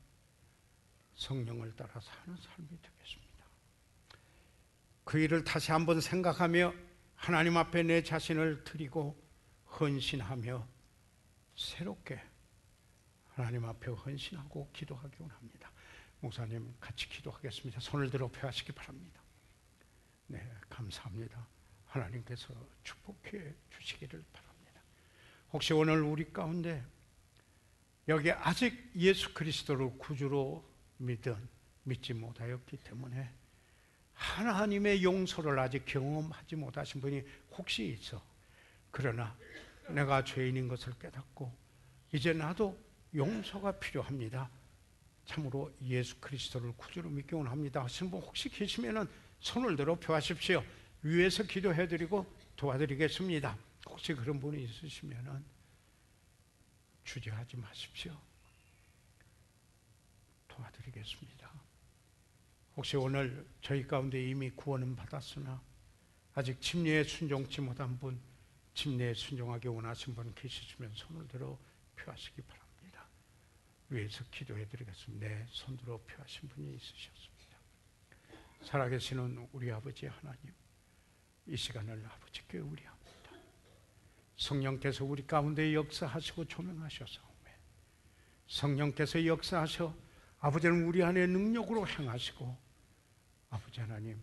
성령을 따라 사는 삶이 되겠습니다. 그 일을 다시 한번 생각하며 하나님 앞에 내 자신을 드리고 헌신하며 새롭게 하나님 앞에 헌신하고 기도하기 원합니다. 목사님 같이 기도하겠습니다. 손을 들어 표하시기 바랍니다. 네, 감사합니다. 하나님께서 축복해 주시기를 바랍니다. 혹시 오늘 우리 가운데 여기 아직 예수 그리스도를 구주로 믿지 못하였기 때문에 하나님의 용서를 아직 경험하지 못하신 분이 혹시 있어. 그러나 내가 죄인인 것을 깨닫고 이제 나도 용서가 필요합니다. 참으로 예수 그리스도를 구주로 믿기 원합니다 하시는 분 혹시 계시면 손을 들어 표하십시오. 위에서 기도해드리고 도와드리겠습니다. 혹시 그런 분이 있으시면 주저하지 마십시오. 도와드리겠습니다. 혹시 오늘 저희 가운데 이미 구원은 받았으나 아직 침례에 순종치 못한 분, 침례에 순종하기 원하신 분 계시시면 손을 들어 표하시기 바랍니다. 위에서 기도해드리겠습니다. 네, 손 들어 표하신 분이 있으셨습니다. 살아계시는 우리 아버지 하나님, 이 시간을 아버지께 의뢰합니다. 성령께서 우리 가운데 역사하시고 조명하셔서오매, 성령께서 역사하셔 아버지는 우리 안에 능력으로 행하시고, 아버지 하나님,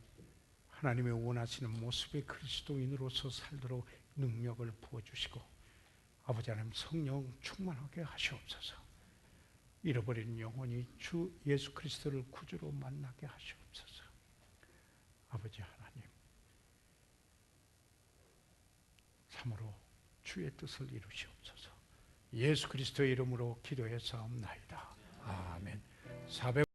하나님의 원하시는 모습의 그리스도인으로서 살도록 능력을 부어주시고, 아버지 하나님 성령 충만하게 하시옵소서. 잃어버린 영혼이 주 예수 그리스도를 구주로 만나게 하시옵소서. 아버지 하나님, 참으로 주의 뜻을 이루시옵소서. 예수 그리스도의 이름으로 기도해 사옵나이다. 아멘. 400